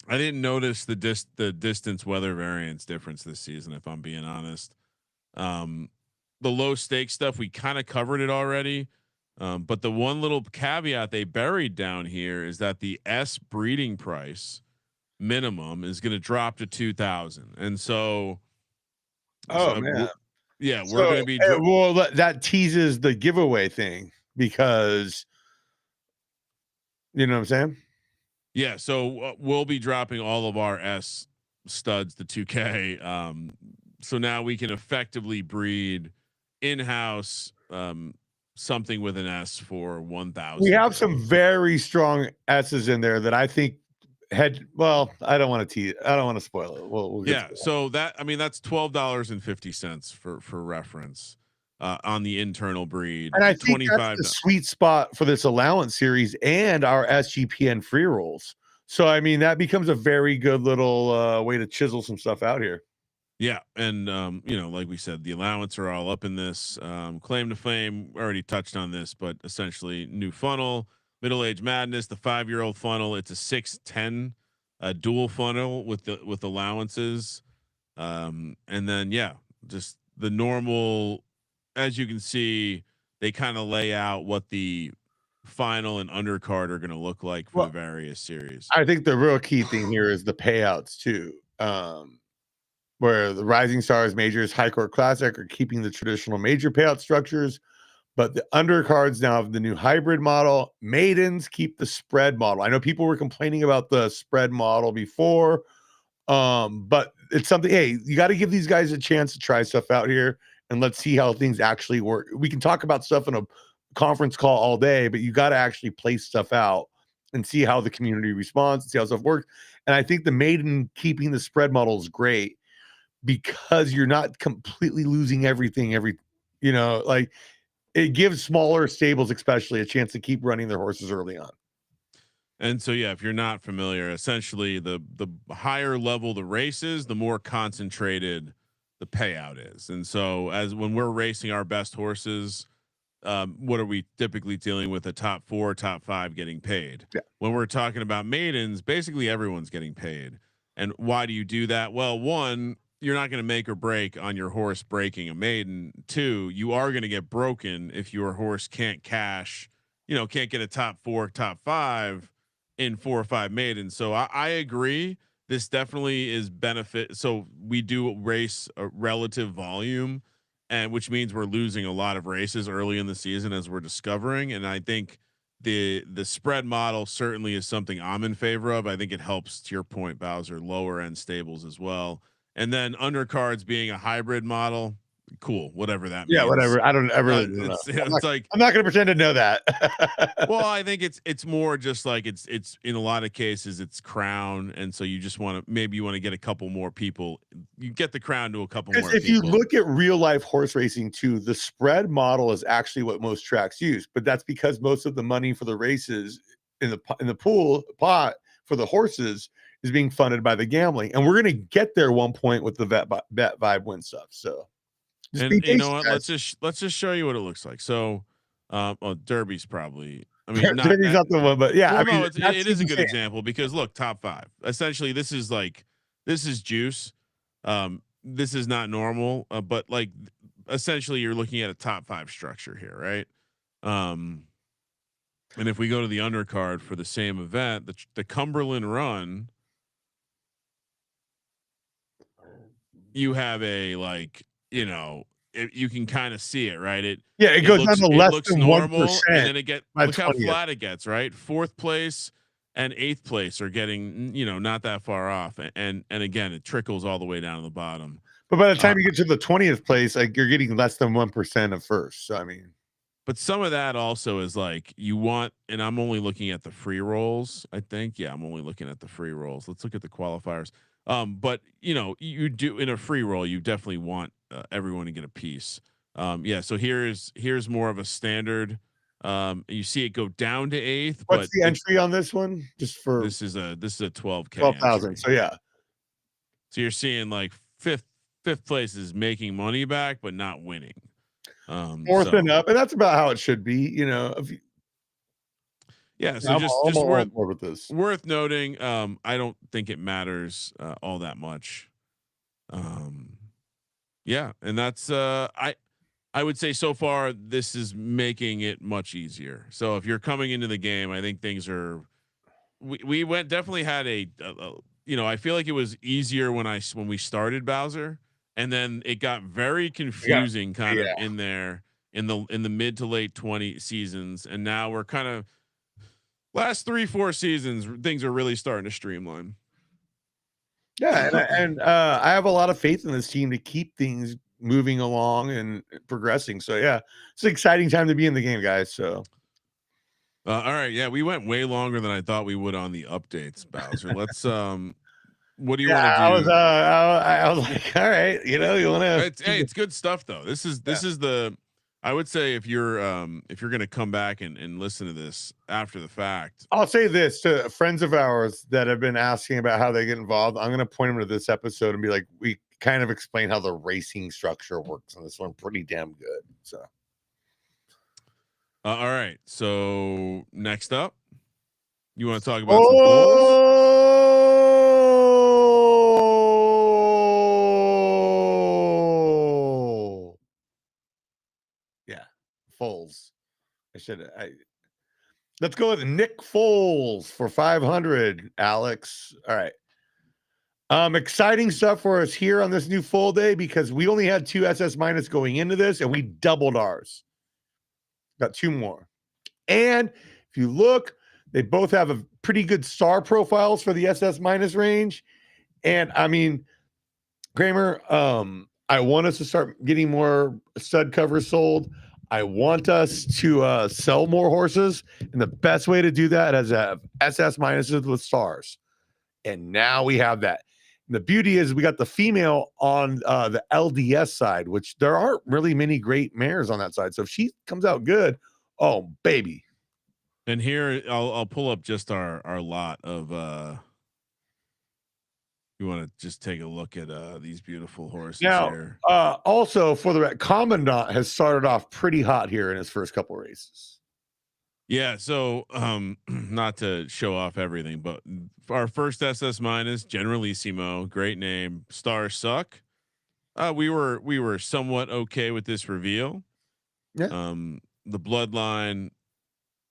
S1: I didn't notice the distance weather variance difference this season, if I'm being honest. Um, the low stake stuff, we kind of covered it already. But the one little caveat they buried down here is that the S breeding price minimum is going to drop to 2,000. And so,
S2: Oh man.
S1: yeah, we're
S2: So,
S1: going to be,
S2: well, that teases the giveaway thing because you know what I'm saying?
S1: yeah. So we'll be dropping all of our S studs to 2K. So now we can effectively breed in-house, something with an S for 1,000.
S2: We have some very strong S's in there that I think well, I don't want to spoil it. We'll get
S1: yeah. So I mean, that's $12.50 for reference, on the internal breed.
S2: and I think
S1: 25.
S2: that's the sweet spot for this allowance series and our SGPN free rolls. So I mean, that becomes a very good little way to chisel some stuff out here.
S1: Yeah, and like we said, the allowance are all up in this. Claim to fame, already touched on this, but essentially new funnel, middle age madness, the 5-year-old funnel. It's a 610 dual funnel with allowances, and then just the normal. As you can see, they kind of lay out what the final and undercard are going to look like for the various series.
S2: I think the real key thing here is the payouts too. Where the Rising Stars Majors High Court Classic are keeping the traditional major payout structures, but the undercards now have the new hybrid model. Maidens keep the spread model. I know people were complaining about the spread model before, but it's something. Hey, you got to give these guys a chance to try stuff out here, and let's see how things actually work. We can talk about stuff in a conference call all day, but you got to actually play stuff out and see how the community responds and see how stuff works. And I think the maiden keeping the spread model is great because you're not completely losing everything like it gives smaller stables especially a chance to keep running their horses early on.
S1: And so, if you're not familiar, essentially the higher level the races, the more concentrated the payout is. And so as when we're racing our best horses, what are we typically dealing with? A top 4, top 5 getting paid.
S2: Yeah.
S1: When we're talking about maidens, basically everyone's getting paid. And why do you do that? Well, one, you're not going to make or break on your horse breaking a maiden. 2, you are going to get broken if your horse can't cash, can't get a top 4, top 5 in 4 or 5 maidens. So I agree. This definitely is benefit. So we do race a relative volume, and which means we're losing a lot of races early in the season as we're discovering. And I think the spread model certainly is something I'm in favor of. I think it helps, to your point, Bowser, lower end stables as well. And then undercards being a hybrid model, cool, whatever that means.
S2: Yeah, whatever. I really don't know. I'm not going to pretend to know that.
S1: Well, I think it's more just like it's in a lot of cases it's crown, and so you just want to maybe you want to get a couple more people. You get the crown to a couple more.
S2: If you look at real life horse racing too, the spread model is actually what most tracks use, but that's because most of the money for the races in the pool pot for the horses is being funded by the gambling, and we're going to get there one point with the bet vibe win stuff. So.
S1: And you know what? Let's just show you what it looks like. So, Derby's probably. I mean,
S2: Derby's not the one, but yeah,
S1: well, no, it is a good example because look, top 5. Essentially, this is juice. This is not normal, but like, essentially, you're looking at a top 5 structure here, right? And if we go to the undercard for the same event, the Cumberland Run, you have a you can kind of see it, right? It
S2: goes down to less than
S1: normal,
S2: 1%,
S1: and then look how flat it gets, right? 4th place and 8th place are getting, not that far off, and again, it trickles all the way down to the bottom.
S2: But by the time you get to the 20th place, like you're getting less than 1% of first. So I mean,
S1: but some of that also is like you want, and I'm only looking at the free rolls. I think, I'm only looking at the free rolls. Let's look at the qualifiers. But you do in a free roll, you definitely want everyone to get a piece. So here's more of a standard You see it go down to 8th.
S2: What's
S1: But
S2: the entry on this one? Just for
S1: this is a 12K
S2: 12,000.
S1: entry.
S2: So yeah.
S1: So you're seeing like fifth place is making money back, but not winning.
S2: Fourth and up, and that's about how it should be. If you,
S1: yeah. So
S2: I'm
S1: just
S2: all on board with this.
S1: Worth noting. I don't think it matters all that much. Yeah, and that's I would say so far this is making it much easier. So if you're coming into the game, I think things are. We definitely had I feel like it was easier when we started Bowser, and then it got very confusing kind of in there in the mid to late 20 seasons, and now we're kind of last 3-4 seasons things are really starting to streamline.
S2: Yeah, and I have a lot of faith in this team to keep things moving along and progressing. So yeah, it's an exciting time to be in the game, guys. So
S1: all right, yeah, we went way longer than I thought we would on the updates, Bowser. Let's what do you want to do?
S2: I was like, all right, you want to.
S1: It's good stuff though. This is the. I would say if you're gonna come back and listen to this after the fact,
S2: I'll say this to friends of ours that have been asking about how they get involved. I'm going to point them to this episode and be like, we kind of explain how the racing structure works on this one. Pretty damn good. So,
S1: all right. So next up, you want to talk about some Foals?
S2: Yeah, Foals. Let's go with Nick Foals for 500. Alex, all right. Exciting stuff for us here on this new full day because we only had 2 SS minus going into this and we doubled ours. Got 2 more. And if you look, they both have a pretty good star profiles for the SS minus range. And I mean, Kramer, I want us to start getting more stud covers sold. I want us to sell more horses. And the best way to do that is have SS minuses with stars. And now we have that. And the beauty is we got the female on the LDS side, which there aren't really many great mares on that side. So if she comes out good, oh, baby.
S1: And here I'll pull up just our lot of you want to just take a look at these beautiful horses
S2: now,
S1: here.
S2: Also for the Commandant has started off pretty hot here in his first couple races.
S1: Yeah, so not to show off everything, but our first SS minus, Generalissimo, great name. Stars suck. We were somewhat okay with this reveal.
S2: Yeah.
S1: The bloodline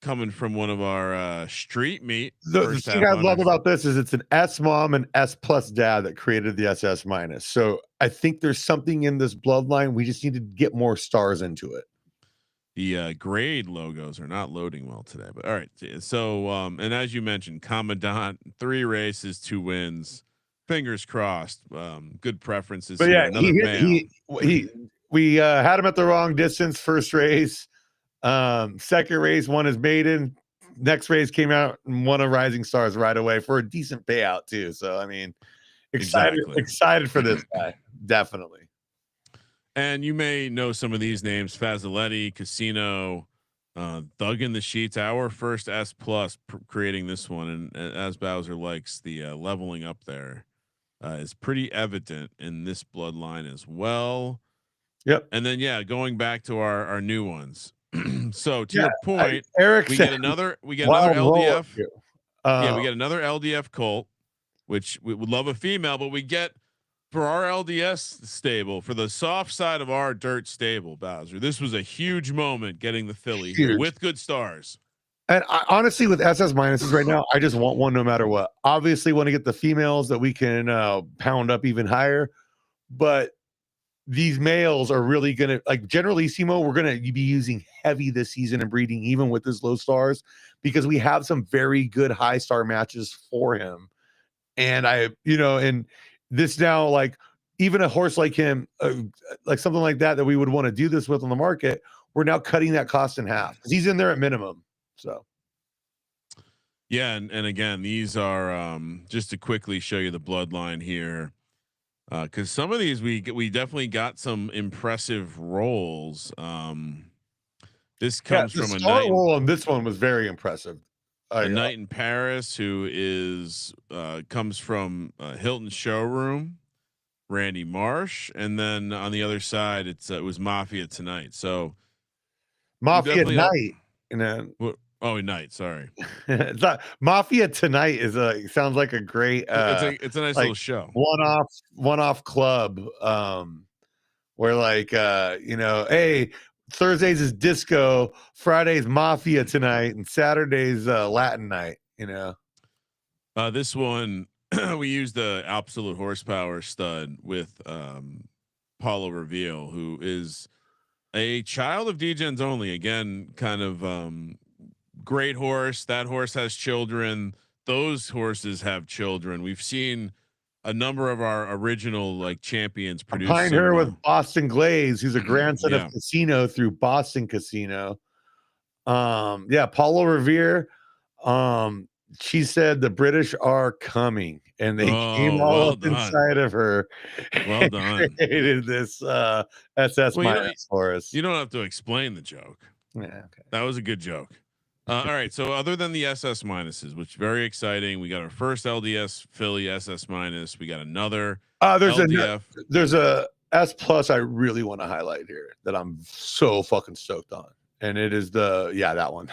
S1: coming from one of our street meet.
S2: The thing I love about this is it's an S mom and S plus dad that created the SS minus. So I think there's something in this bloodline. We just need to get more stars into it.
S1: The grade logos are not loading well today, but all right. So, and as you mentioned, Commandant, 3 races, 2 wins, fingers crossed. Good preferences.
S2: But
S1: here.
S2: yeah, we had him at the wrong distance. First race, second race, won his maiden. Next race came out and won a Rising Stars right away for a decent payout too. So I mean, excited for this guy, definitely.
S1: And you may know some of these names: Fazzoletti, Casino, Thug in the Sheets. Our first S plus creating this one, and as Bowser likes, the leveling up there is pretty evident in this bloodline as well.
S2: Yep.
S1: And then yeah, going back to our new ones. So to your point,
S2: Eric,
S1: we get another LDF. Yeah, we get another LDF colt, which we would love a female, but we get. For our LDS stable, for the soft side of our dirt stable, Bowser, this was a huge moment getting the filly here with good stars.
S2: And honestly, with SS minuses right now, I just want one no matter what. Obviously, want to get the females that we can pound up even higher, but these males are really going to, like Generalissimo, we're going to be using heavy this season and breeding, even with his low stars, because we have some very good high star matches for him. And and this now, like even a horse like him, like something like that we would want to do this with on the market, we're now cutting that cost in half because he's in there at minimum. So
S1: yeah, and again, these are just to quickly show you the bloodline here, because some of these we definitely got some impressive rolls. This comes
S2: the
S1: from a
S2: star
S1: night.
S2: roll on this one was very impressive.
S1: A Night in Paris, who is comes from Hilton Showroom, Randy Marsh, and then on the other side, it was Mafia Tonight. So
S2: Mafia
S1: definitely
S2: Night, and then
S1: Night. Sorry,
S2: it's not Mafia Tonight is sounds like a great
S1: it's a nice
S2: like
S1: little show.
S2: one-off club where like hey, Thursdays is disco, Fridays Mafia Tonight, and Saturdays Latin night,
S1: This one we used the Absolute Horsepower stud with Paulo Reveal, who is a child of D-Gens only. Again, kind of great horse. That horse has children. Those horses have children. We've seen a number of our original like champions produce.
S2: Behind her with Boston Glaze, who's a grandson
S1: yeah.
S2: of Casino through Boston Casino. Paulo Revere. She said the British are coming, and they came all up inside of her.
S1: Well done.
S2: Created this SS minus for us.
S1: You don't have to explain the joke.
S2: Yeah, okay.
S1: That was a good joke. All right. So other than the SS minuses, which very exciting, we got our first LDS Philly SS minus. We got another.
S2: There's a S plus I really want to highlight here that I'm so fucking stoked on, and it is that one.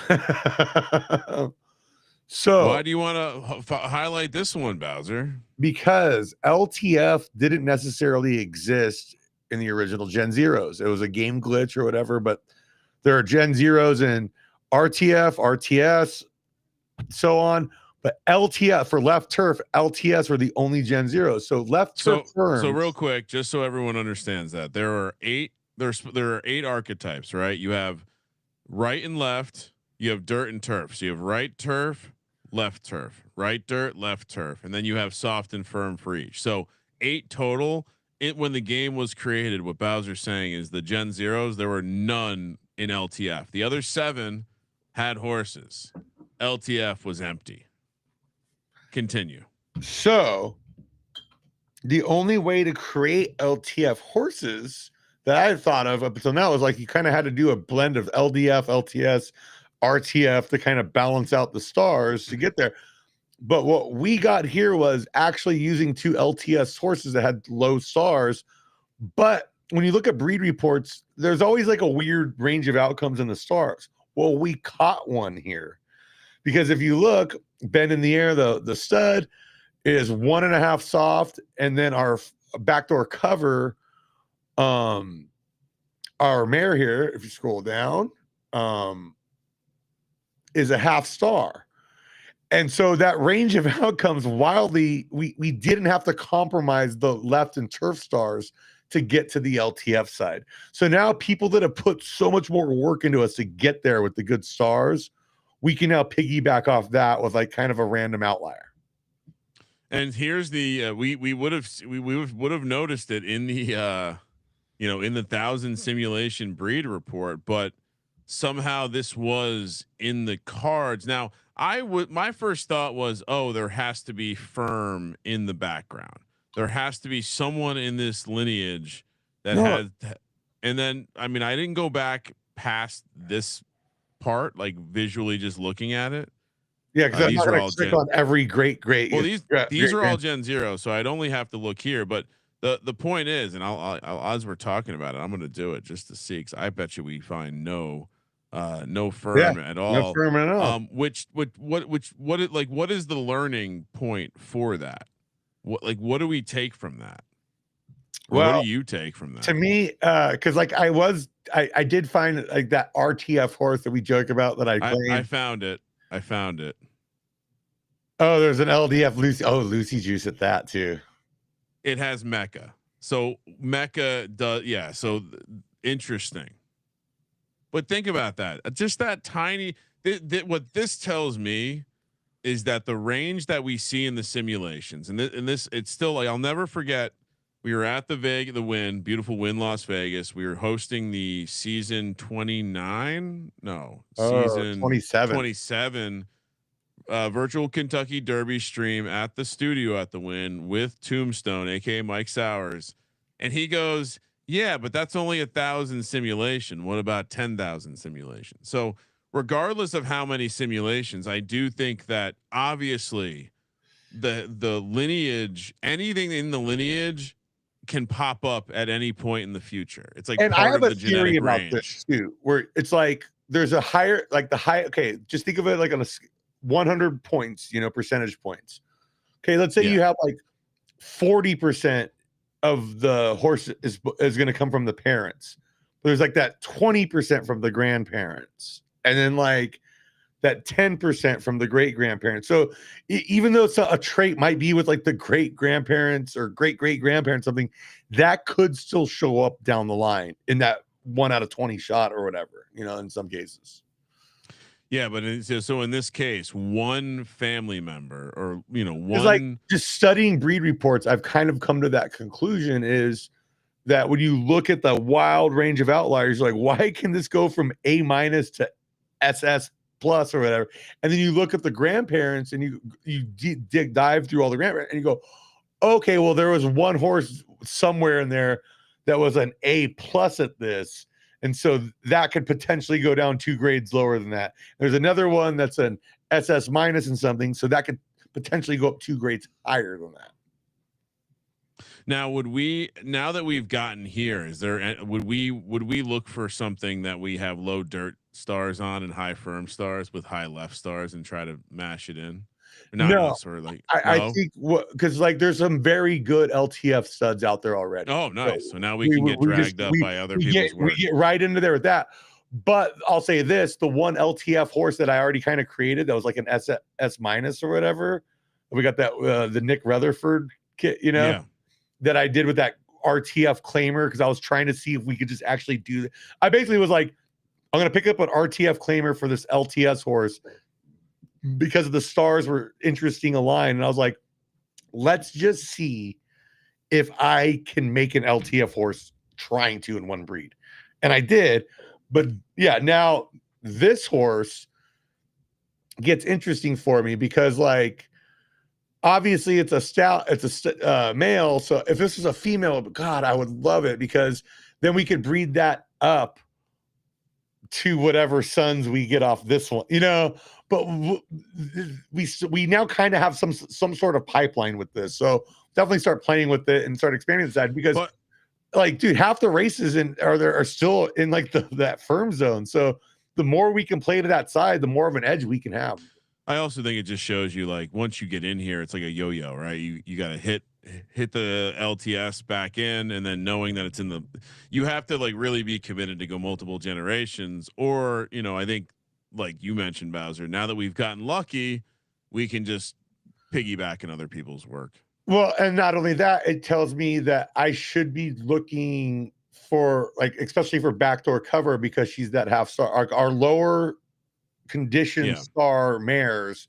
S2: So
S1: why do you want to highlight this one, Bowser?
S2: Because LTF didn't necessarily exist in the original Gen Zeros. It was a game glitch or whatever, but there are Gen Zeros in RTF, RTS, so on. But LTF for left turf, LTS were the only Gen Zeros. So left turf firms.
S1: So real quick, just so everyone understands that there are 8 archetypes, right? You have right and left, you have dirt and turf. So you have right turf, left turf, right dirt, left turf, and then you have soft and firm for each. So 8 total. When the game was created, what Bowser's saying is the Gen Zeros, there were none in LTF. The other 7 had horses. LTF was empty. Continue.
S2: So the only way to create LTF horses that I had thought of up until now was like you kind of had to do a blend of LDF, LTS, RTF to kind of balance out the stars to get there. But what we got here was actually using 2 LTS horses that had low stars. But when you look at breed reports, there's always like a weird range of outcomes in the stars. Well, we caught one here because if you look, Bend in the Air, the stud is 1.5 soft, and then our backdoor cover, our mare here, if you scroll down, is a 1/2 star. And so that range of outcomes wildly, we didn't have to compromise the left and turf stars to get to the LTF side. So now people that have put so much more work into us to get there with the good stars, we can now piggyback off that with like kind of a random outlier.
S1: And here's the we would have noticed it in the in the 1,000 simulation breed report, but somehow this was in the cards. Now my first thought was, oh, there has to be firm in the background. There has to be someone in this lineage that had, and then I mean I didn't go back past this part, like visually just looking at it.
S2: Yeah, because I'm not going to click on every great.
S1: Well, these are all Gen Zero, so I'd only have to look here. But the point is, and I'll as we're talking about it, I'm going to do it just to see, because I bet you we find no firm at all.
S2: No firm at all.
S1: What is the learning point for that? What do we take from that? Well, what do you take from that?
S2: To me, because like I did find like that RTF horse that we joke about that I claimed.
S1: I found it.
S2: Oh, there's an LDF Lucy. Oh, Lucy Juice at that too.
S1: It has Mecca. So Mecca does. Yeah. So interesting. But think about that. Just that tiny. What this tells me is that the range that we see in the simulations, and this, it's still like, I'll never forget. We were at the Win, beautiful Win, Las Vegas. We were hosting the season 29. No, season 27 virtual Kentucky Derby stream at the studio at the Win with Tombstone, aka Mike Sowers. And he goes, Yeah, but that's only 1,000 simulation. What about 10,000 simulation? So regardless of how many simulations, I do think that obviously the lineage, anything in the lineage can pop up at any point in the future. It's like
S2: And I
S1: part
S2: have
S1: of
S2: a
S1: the
S2: theory
S1: genetic
S2: about
S1: range.
S2: this too, where it's like there's a higher, like the high. Okay, just think of it like on a 100 points, percentage points. Okay, let's say
S1: Yeah.
S2: you have like 40% of the horse is going to come from the parents. There's like that 20% from the grandparents, and then like that 10% from the great grandparents. So even though it's a trait might be with like the great grandparents or great great grandparents, something that could still show up down the line in that 1 out of 20 shot or whatever, in some cases.
S1: Yeah, but so in this case, one family member or
S2: It's like
S1: one.
S2: just studying breed reports, I've kind of come to that conclusion is that when you look at the wild range of outliers, like why can this go from A- to SS plus or whatever? And then you look at the grandparents and you dive through all the grandparents and you go, okay, well, there was one horse somewhere in there that was an A plus at this. And so that could potentially go down 2 grades lower than that. There's another one that's an SS minus and something. So that could potentially go up 2 grades higher than that.
S1: Now, now that we've gotten here, would we look for something that we have low dirt stars on and high firm stars with high left stars and try to mash it in? Not
S2: No,
S1: us, or like
S2: I
S1: no.
S2: think because like there's some very good LTF studs out there already.
S1: Oh, nice. So now we
S2: we
S1: can get
S2: we just
S1: dragged up by other
S2: we get
S1: people's work.
S2: right into there with that. But I'll say this: the one LTF horse that I already kind of created that was like an S minus or whatever. We got that the Nick Rutherford kit,
S1: Yeah.
S2: that I did with that RTF claimer because I was trying to see if we could just actually do that. I basically was like, I'm going to pick up an RTF claimer for this LTS horse because the stars were interesting aligned. And I was like, let's just see if I can make an LTF horse trying to in one breed. And I did. But yeah, now this horse gets interesting for me because like, obviously it's a male. So if this was a female, God, I would love it because then we could breed that up to whatever sons we get off this one, but we now kind of have some sort of pipeline with this. So definitely start playing with it and start expanding the side because like, dude, half the races are still in like that firm zone. So the more we can play to that side, the more of an edge we can have.
S1: I also think it just shows you like once you get in here, it's like a yo-yo, right? You got to hit the LTS back in, and then knowing that it's you have to like really be committed to go multiple generations. Or I think like you mentioned, Bowser. Now that we've gotten lucky, we can just piggyback in other people's work.
S2: Well, and not only that, it tells me that I should be looking for like, especially for backdoor cover because she's that half star. Our lower condition star mares,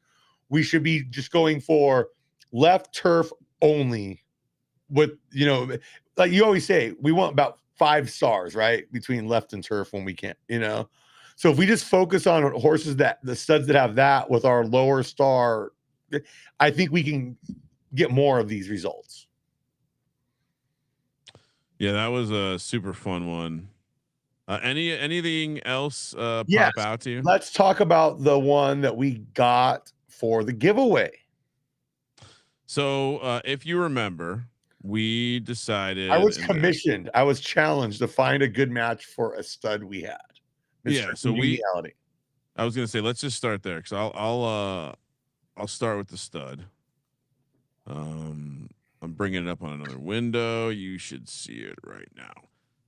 S2: we should be just going for left turf only with, like you always say, we want about 5 stars, right? Between left and turf when we can, So if we just focus on horses the studs that have that with our lower star, I think we can get more of these results.
S1: Yeah, that was a super fun one. Anything else pop out to you?
S2: Let's talk about the one that we got for the giveaway.
S1: So if you remember, we decided
S2: I was commissioned. I was challenged to find a good match for a stud we had.
S1: Yeah, so I was gonna say let's just start there because I'll start with the stud. I'm bringing it up on another window. You should see it right now.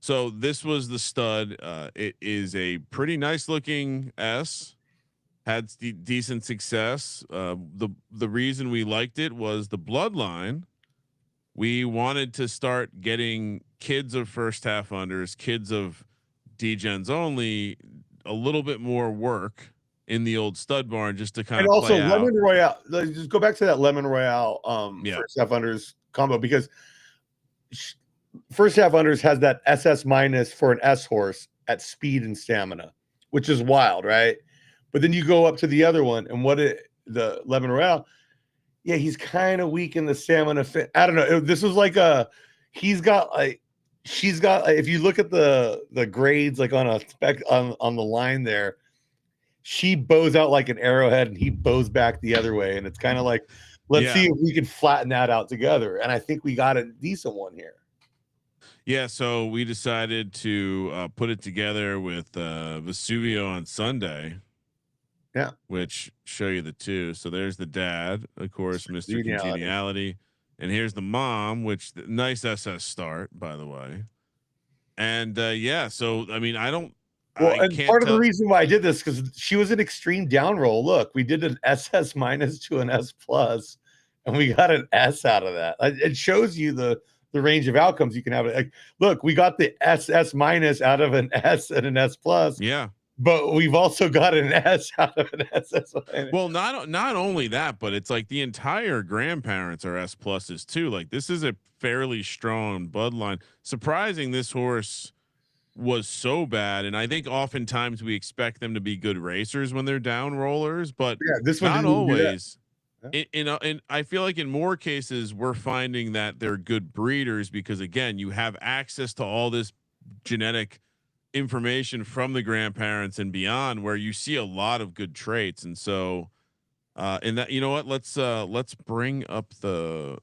S1: So this was the stud. It is a pretty nice looking S. Had decent success. The reason we liked it was the bloodline. We wanted to start getting kids of first half unders, kids of D-gens only, a little bit more work in the old stud barn just to kind of
S2: also
S1: play
S2: Lemon
S1: out.
S2: Royale. Just go back to that Lemon Royale first half unders combo because first half unders has that SS minus for an S horse at speed and stamina, which is wild, right? But then you go up to the other one and the Lemon Royale, yeah, he's kind of weak in the stamina fit. I don't know. This was like he's got like she's got, if you look at the grades, like on a spec on the line there, she bows out like an arrowhead and he bows back the other way. And it's kind of like, let's see if we can flatten that out together. And I think we got a decent one here.
S1: Yeah, so we decided to put it together with Vesuvio on Sunday.
S2: Yeah,
S1: which show you the two. So there's the dad, of course, Mr. Congeniality, and here's the mom, which nice SS start, by the way. And yeah, so I mean, I don't.
S2: Well,
S1: I
S2: and
S1: can't
S2: part
S1: tell.
S2: of the reason why I did this because she was an extreme down roll. Look, we did an SS minus to an S plus, and we got an S out of that. It shows you the range of outcomes you can have. Like, look, we got the SS minus out of an S and an S plus.
S1: Yeah.
S2: But we've also got an S out of an SS minus.
S1: Well, not only that, but it's like the entire grandparents are S pluses too. Like this is a fairly strong bloodline. Surprising this horse was so bad, and I think oftentimes we expect them to be good racers when they're down rollers, but
S2: yeah, this one
S1: not always.
S2: Yeah.
S1: And I feel like in more cases we're finding that they're good breeders because again you have access to all this genetic information from the grandparents and beyond where you see a lot of good traits. And so in that, you know what, let's bring up the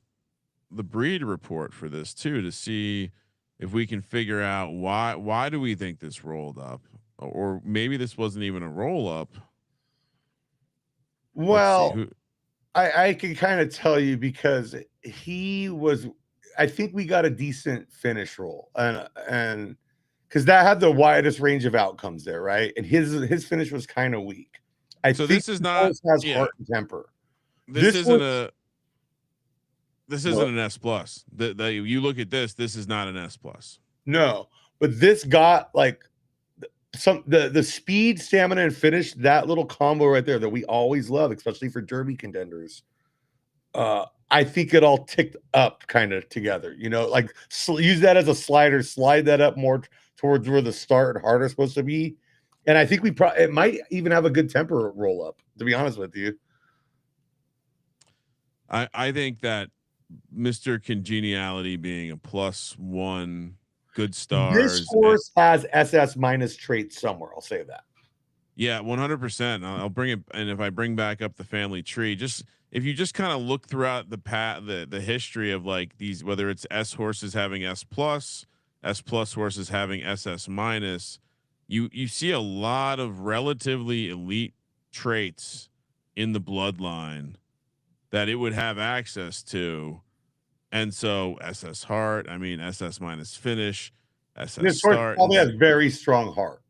S1: breed report for this too to see if we can figure out why do we think this rolled up, or maybe this wasn't even a roll up.
S2: Well, I can kind of tell you because he was, I think we got a decent finish roll and because that had the widest range of outcomes there, right? And his finish was kind of weak. I think
S1: this is not
S2: has heart and temper.
S1: This isn't an S plus. You look at this is not an S plus.
S2: No, but this got like the speed, stamina, and finish, that little combo right there that we always love, especially for Derby contenders. I think it all ticked up kind of together, you know, like use that as a slider, slide that up more towards where the start and heart are supposed to be. And I think it might even have a good temper roll up, to be honest with you.
S1: I think that Mr. Congeniality being a +1 good stars.
S2: This horse has SS minus traits somewhere. I'll say that.
S1: Yeah, 100%. I'll bring it. And if I bring back up the family tree, just if you just kind of look throughout the history of like these, whether it's S horses having S plus horses having SS minus, you see a lot of relatively elite traits in the bloodline that it would have access to. And so SS heart, I mean SS minus finish, SS start.
S2: Probably has very strong heart.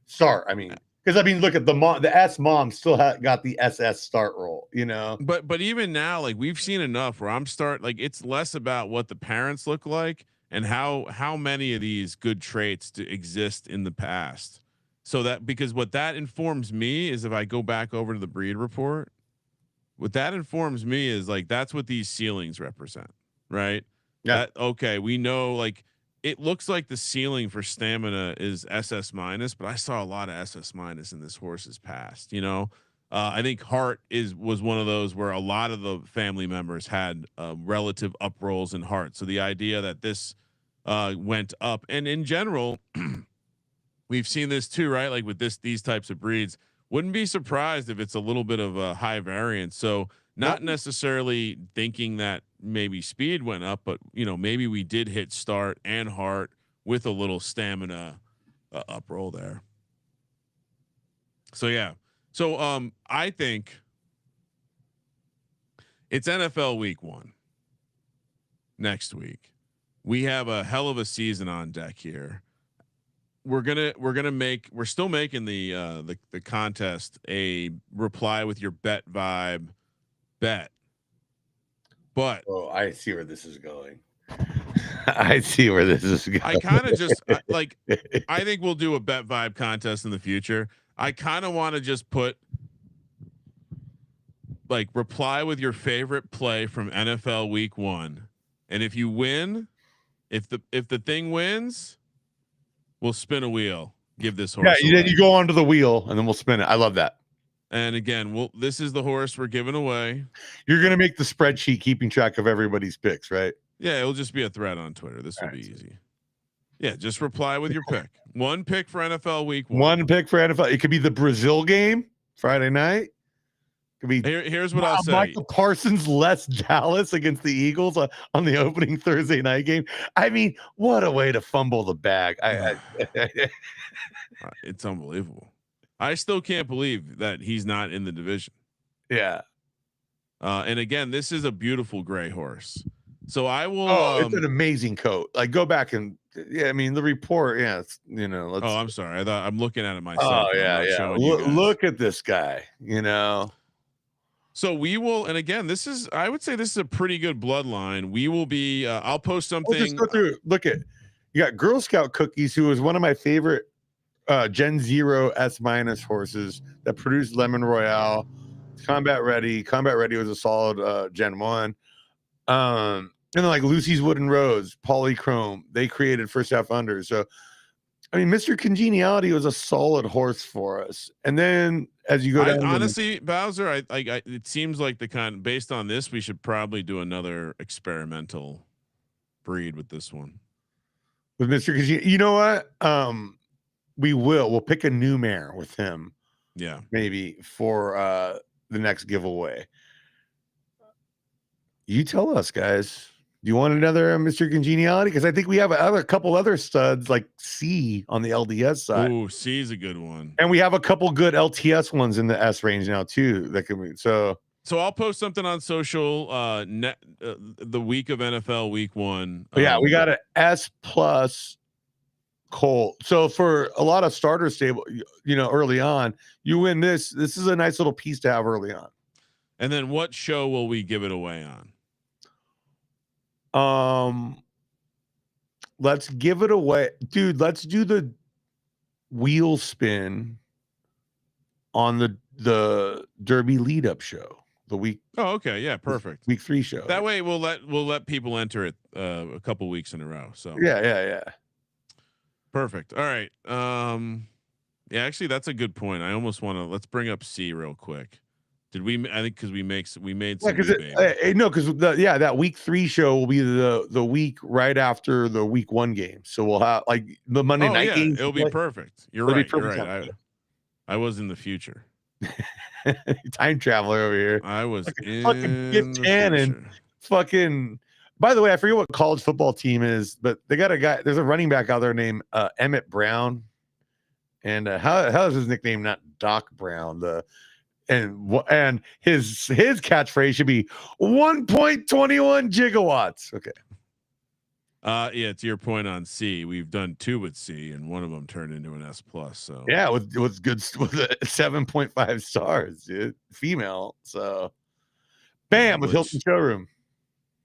S2: Start, I mean. Because I mean, look at the S mom still got the SS start roll, you know.
S1: But even now, like we've seen enough where like it's less about what the parents look like and how many of these good traits exist in the past. So that because what that informs me is if I go back over to the breed report, what that informs me is like that's what these ceilings represent, right? Yeah. Okay, we know like. It looks like the ceiling for stamina is SS minus, but I saw a lot of SS minus in this horse's past. You know, I think heart was one of those where a lot of the family members had relative up rolls in heart. So the idea that this went up, and in general, we've seen this too, right? Like with these types of breeds, wouldn't be surprised if it's a little bit of a high variance. So not necessarily thinking that maybe speed went up, but you know, maybe we did hit start and heart with a little stamina up roll there. So yeah. So I think it's NFL week 1 next week. We have a hell of a season on deck here. We're still making the contest a reply with your bet vibe bet. But
S2: I see where this is going. I see where this is going.
S1: I kind of just like, I think we'll do a bet vibe contest in the future. I kind of want to just put like reply with your favorite play from NFL week 1. And if you win, if the thing wins, we'll spin a wheel. Give this horse.
S2: Yeah, then you go onto the wheel and then we'll spin it. I love that.
S1: And again, this is the horse we're giving away.
S2: You're going to make the spreadsheet keeping track of everybody's picks, right?
S1: Yeah, it'll just be a thread on Twitter. This will be easy. Yeah, just reply with your pick. One pick for NFL Week 1.
S2: One pick for NFL. It could be the Brazil game Friday night. Could be
S1: here's what I'll say.
S2: Michael Parsons less Dallas against the Eagles on the opening Thursday night game. I mean, what a way to fumble the bag.
S1: It's unbelievable. I still can't believe that he's not in the division.
S2: Yeah.
S1: And again, this is a beautiful gray horse. So I will.
S2: It's an amazing coat. Like, go back and I mean, the report. Yeah, it's,
S1: I'm sorry. I'm looking at it myself.
S2: Oh yeah. Look at this guy.
S1: So we will, and again, I would say this is a pretty good bloodline. We will be. I'll post something.
S2: Just go through. Look at, you got Girl Scout Cookies, who was one of my favorite Gen Zero S- horses that produced Lemon Royale. Combat Ready was a solid Gen 1. And then like Lucy's Wooden Rose, Polychrome, they created First Half Under. So I mean, Mr. Congeniality was a solid horse for us. And then as you go down,
S1: honestly, Bowser, I it seems like based on this, we should probably do another experimental breed with this one.
S2: With Mr. Congeniality, you know what? We'll pick a new mare with him.
S1: Yeah,
S2: maybe for the next giveaway. You tell us, guys. Do you want another Mr. Congeniality? Because I think we have a couple other studs like C on the LDS side.
S1: Oh, C is a good one,
S2: and we have a couple good LTS ones in the S range now too. That can be so.
S1: So I'll post something on social. The week of NFL Week 1.
S2: Yeah, we got an S+ colt. So for a lot of starter stable, early on, you win this. This is a nice little piece to have early on.
S1: And then what show will we give it away on?
S2: Let's give it away, dude. Let's do the wheel spin on the Derby lead up show the week.
S1: Oh, okay, yeah, perfect.
S2: Week 3 show.
S1: That way we'll let people enter it a couple weeks in a row. So
S2: yeah.
S1: Perfect. All right. Yeah, actually, that's a good point. I almost want to let's bring up C real quick. Did we? I think because we made some.
S2: No, because that week 3 show will be the week right after the week 1 game. So we'll have like the Monday night game.
S1: It'll be perfect. You're right. I was in the future.
S2: Time traveler over here.
S1: I was in
S2: fucking Cannon. Fucking. By the way, I forget what college football team is, but they got a guy. There's a running back out there named Emmett Brown, and how is his nickname not Doc Brown? And his catchphrase should be 1.21 gigawatts. Okay.
S1: Yeah, to your point on C, we've done 2 with C, and one of them turned into an S+. So
S2: yeah, with good with 7.5 stars, dude. Female. So bam, with Hilton Showroom.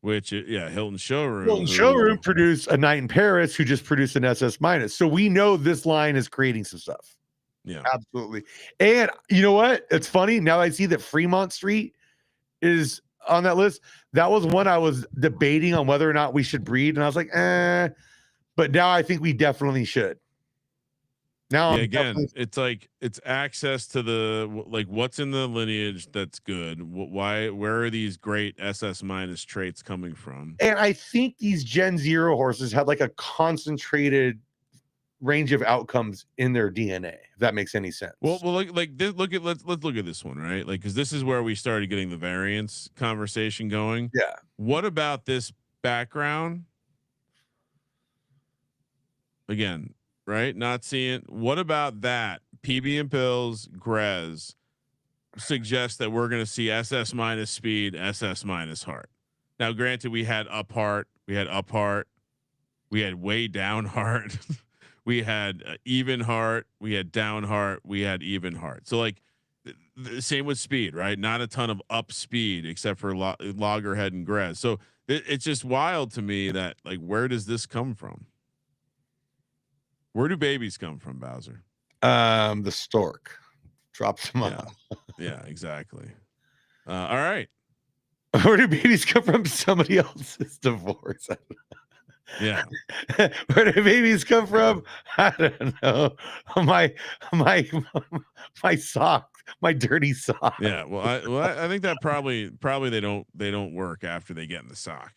S1: Hilton Showroom.
S2: Hilton Showroom produced a Night in Paris, who just produced an SS-. So we know this line is creating some stuff.
S1: Yeah,
S2: absolutely. And you know what? It's funny. Now I see that Fremont Street is on that list. That was one I was debating on whether or not we should breed. And I was like, but now I think we definitely should. Now,
S1: it's like it's access to what's in the lineage that's good. Where are these great SS- traits coming from?
S2: And I think these Gen Zero horses had like a concentrated range of outcomes in their DNA, if that makes any sense.
S1: Well, let's look at this one, right? Like, because this is where we started getting the variance conversation going.
S2: Yeah.
S1: What about this background? Again, right? Not seeing. What about that? PB and Pills, Grez suggests that we're going to see SS- speed, SS- heart. Now, granted, we had up heart, we had way down heart. We had even heart, we had down heart, we had even heart. So like the same with speed, right? Not a ton of up speed except for Loggerhead and Grez. So it's just wild to me that like, where does this come from? Where do babies come from, Bowser?
S2: The stork drops them off.
S1: Yeah, exactly. All right.
S2: Where do babies come from? Somebody else's divorce.
S1: Yeah.
S2: Where do babies come from? I don't know. My sock, my dirty sock.
S1: Yeah. Well, I think that probably they don't work after they get in the sock.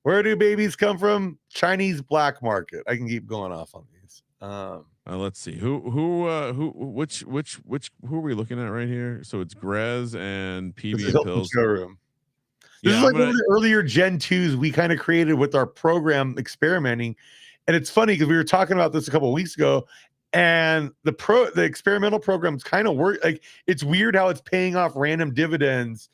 S2: Where do babies come from? Chinese black market. I can keep going off on these.
S1: Let's see which who are we looking at right here? So it's Grez and PB and Pills
S2: showroom. This
S1: Yeah,
S2: is like one of the earlier Gen 2s we kind of created with our program experimenting. And it's funny because we were talking about this a couple of weeks ago, and the experimental programs kind of work. Like, it's weird how it's paying off random dividends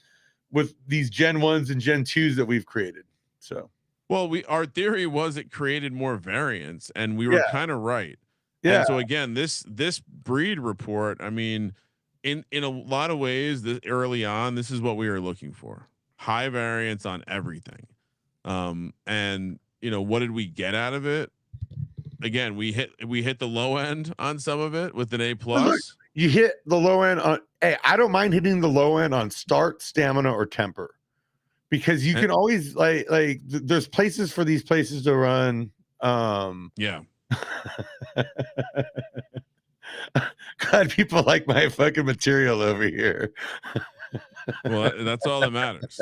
S2: with these Gen 1s and Gen 2s that we've created. So,
S1: well, our theory was it created more variance, and we were kind of right. Yeah. And so again, this breed report, I mean, in a lot of ways, early on, this is what we were looking for. High variance on everything. And you know, what did we get out of it? Again, we hit the low end on some of it with an A+.
S2: You hit the low end on, hey, I don't mind hitting the low end on start, stamina, or temper, because you can always like there's places for these places to run.
S1: Yeah.
S2: God, people like my fucking material over here.
S1: Well, that's all that matters.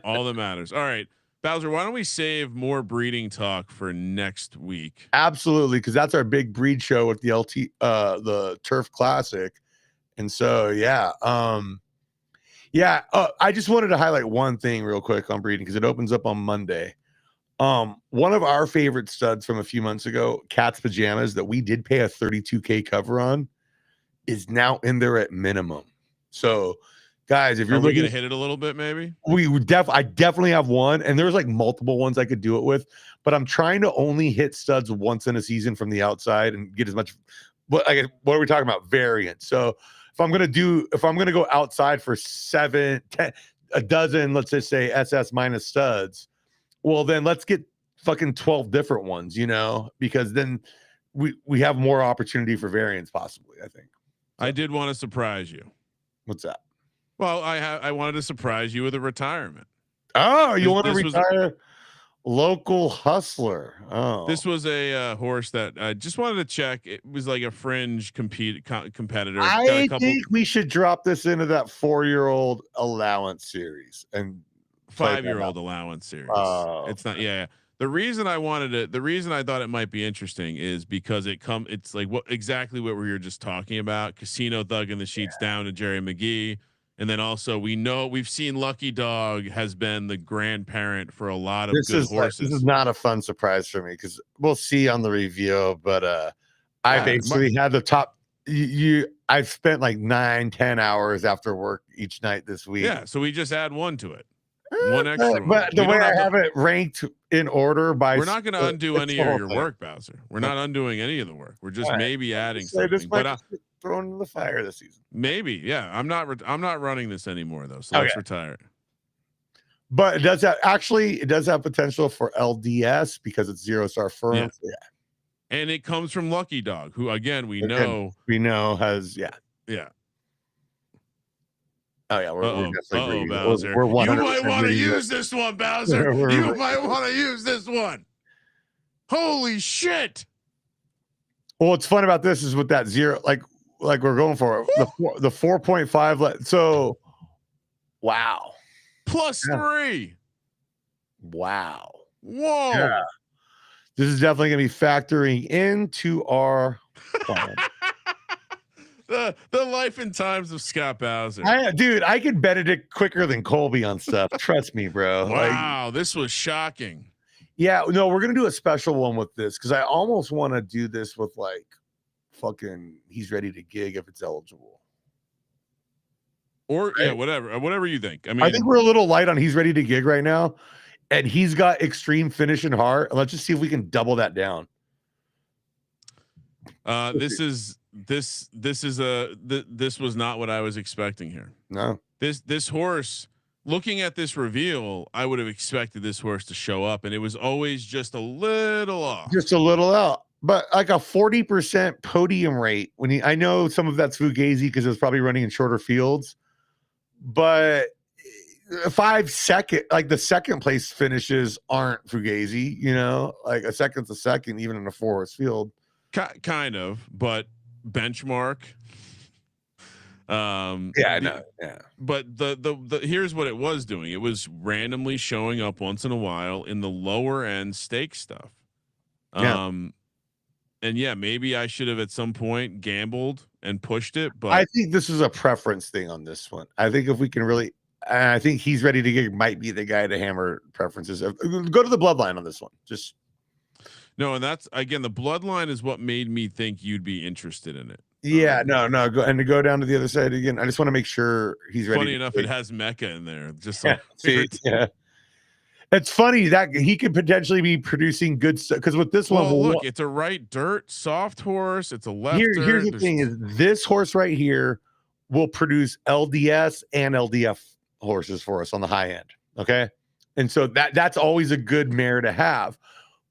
S1: All that matters. All right, Bowser, why don't we save more breeding talk for next week?
S2: Absolutely, because that's our big breed show with the Turf Classic. And so, yeah. I just wanted to highlight one thing real quick on breeding because it opens up on Monday. One of our favorite studs from a few months ago, Cat's Pajamas, that we did pay a $32K cover on, is now in there at minimum. So, guys, if you're
S1: looking to hit it a little bit, maybe
S2: I definitely have one, and there's like multiple ones I could do it with, but I'm trying to only hit studs once in a season from the outside and get as much. What are we talking about? Variance. So if I'm gonna go outside for 7, 10, a dozen, let's just say SS minus studs, well then let's get fucking 12 different ones, you know, because then we have more opportunity for variance possibly, I think.
S1: So, I did want to surprise you.
S2: What's that?
S1: Well, I wanted to surprise you with a retirement.
S2: Oh, you want to retire? Local hustler. Oh,
S1: this was a horse that I just wanted to check. It was like a fringe competitor.
S2: I think we should drop this into that 4-year-old allowance series and
S1: 5-year-old allowance series. It's not. Yeah. The reason I wanted it, the reason I thought it might be interesting is because it's like exactly what we were just talking about. Casino thugging the sheets down to Jerry McGee. And then also we've seen Lucky Dog has been the grandparent for a lot of good horses.
S2: This is not a fun surprise for me because we'll see on the review, but I basically had the top. I've spent like 9-10 hours after work each night this week.
S1: Yeah, so we just add one to it. One extra one.
S2: But the way I have it ranked in order by,
S1: we're not going to undo any of your work, Bowser. We're not undoing any of the work. We're just maybe adding something. But
S2: thrown into the fire this season.
S1: Maybe, yeah. I'm not running this anymore though. So let's retire it.
S2: But it does have potential for LDS because it's 0-star firm.
S1: Yeah. And it comes from Lucky Dog, who again we know
S2: has Oh yeah, we're
S1: Bowser. You might want to use this one, Bowser. You might want to use this one. Holy shit!
S2: Well, what's fun about this is with that 0, like we're going for the 4.5. So, wow,
S1: +3.
S2: Wow.
S1: Whoa.
S2: Yeah. This is definitely going to be factoring into our plan.
S1: The life and times of Scott Bowser.
S2: Dude, I could bet it quicker than Colby on stuff. Trust me, bro.
S1: Wow, this was shocking.
S2: Yeah, no, we're gonna do a special one with this because I almost want to do this with like fucking he's ready to gig if it's eligible.
S1: Or whatever you think. I mean,
S2: I think we're a little light on he's ready to gig right now, and he's got extreme finish and heart. Let's just see if we can double that down.
S1: This was not what I was expecting here.
S2: No,
S1: this horse, looking at this reveal, I would have expected this horse to show up, and it was always just a little off.
S2: Just a little out, but like a 40% podium rate. I know some of that's Fugazi because it was probably running in shorter fields, but 5 second, like the second place finishes aren't Fugazi. You know, like a second's a second, even in a 4-horse field.
S1: Kind of, but benchmark.
S2: I know. Yeah.
S1: But the here's what it was doing. It was randomly showing up once in a while in the lower end stake stuff.
S2: Yeah.
S1: And yeah, maybe I should have at some point gambled and pushed it, but
S2: I think this is a preference thing on this one. I think if we can really, I think he's ready to get, might be the guy to hammer preferences. Go to the bloodline on this one. Just
S1: no, and that's again the bloodline is what made me think you'd be interested in it.
S2: Yeah, no, go and to go down to the other side again. I just want to make sure he's ready.
S1: Funny enough, it has Mecca in there. Just like
S2: yeah. It's funny that he could potentially be producing good stuff because with this one,
S1: look, it's a right dirt soft horse. It's a left.
S2: Here's the thing: is this horse right here will produce LDS and LDF horses for us on the high end. Okay, and so that's always a good mare to have.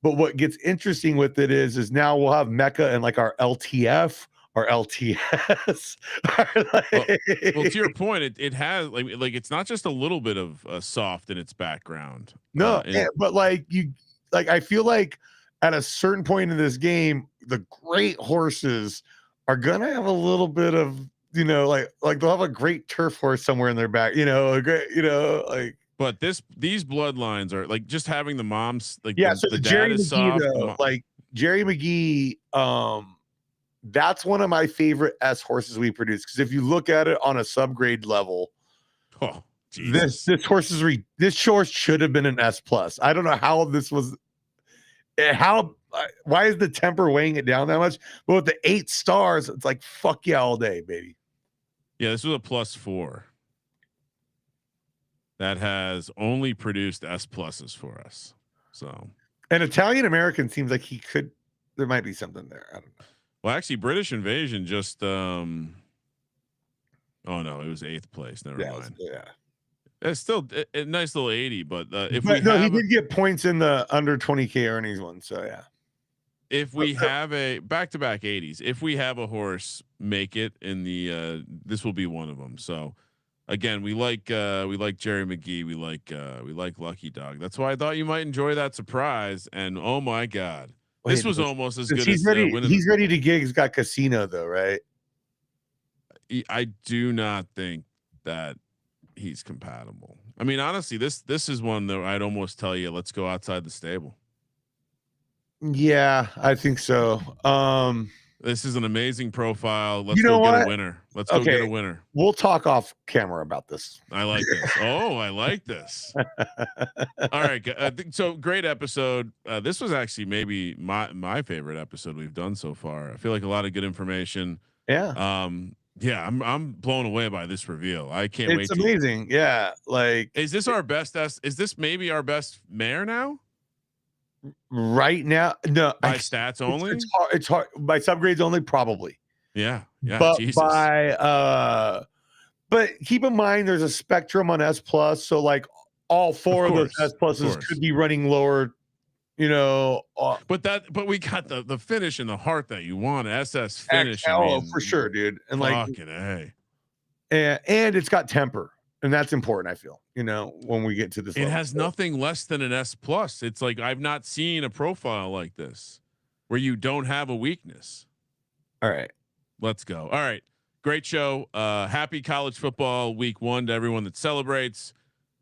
S2: But what gets interesting with it is now we'll have Mecca and like our LTF. Or LTS.
S1: well, to your point, it has like it's not just a little bit of soft in its background.
S2: No, but I feel like at a certain point in this game, the great horses are gonna have a little bit of like they'll have a great turf horse somewhere in their back, a great, like.
S1: But these bloodlines are like just having the moms like
S2: so
S1: the
S2: Jerry
S1: dad is
S2: McGee
S1: soft.
S2: like Jerry McGee, that's one of my favorite S horses we produce because if you look at it on a subgrade level, this horse should have been an S plus. I don't know how this was. Why is the temper weighing it down that much? But with the 8 stars, it's like fuck yeah all day, baby.
S1: Yeah, this was a +4. That has only produced S pluses for us. So
S2: an Italian American seems like there might be something there. I don't know.
S1: Well, actually, British Invasion just oh no, it was 8th place. Never mind. It's still a nice little 80, but he did
S2: get points in the under 20K earnings one. So yeah.
S1: If we have a back-to-back 80s, if we have a horse make it in the this will be one of them. So again, we like Jerry McGee, we like Lucky Dog. That's why I thought you might enjoy that surprise. And oh my God. This was almost as good as winning.
S2: He's ready to gig. He's got casino though, right?
S1: I do not think that he's compatible. I mean, honestly, this is one that I'd almost tell you, let's go outside the stable.
S2: Yeah, I think so.
S1: This is an amazing profile. Let's go get a winner. Let's go get a winner.
S2: We'll talk off camera about this.
S1: I like this. Oh, I like this. All right. So great episode. This was actually maybe my favorite episode we've done so far. I feel like a lot of good information.
S2: Yeah.
S1: Yeah, I'm blown away by this reveal. I can't wait.
S2: It's amazing. Yeah. Like,
S1: is this our best? Is this maybe our best mare now?
S2: Right now, no.
S1: By stats only,
S2: it's hard by subgrades only, probably.
S1: Yeah,
S2: but
S1: Jesus.
S2: but keep in mind there's a spectrum on S plus, so like all 4 of those S pluses could be running lower,
S1: But we got the finish in the heart that you want, SS finish.
S2: For sure, dude, and
S1: fucking A.
S2: And it's got temper. And that's important, I feel, when we get to this.
S1: It has nothing less than an S plus. It's like, I've not seen a profile like this where you don't have a weakness.
S2: All right,
S1: let's go. All right. Great show. Happy college football week 1 to everyone that celebrates.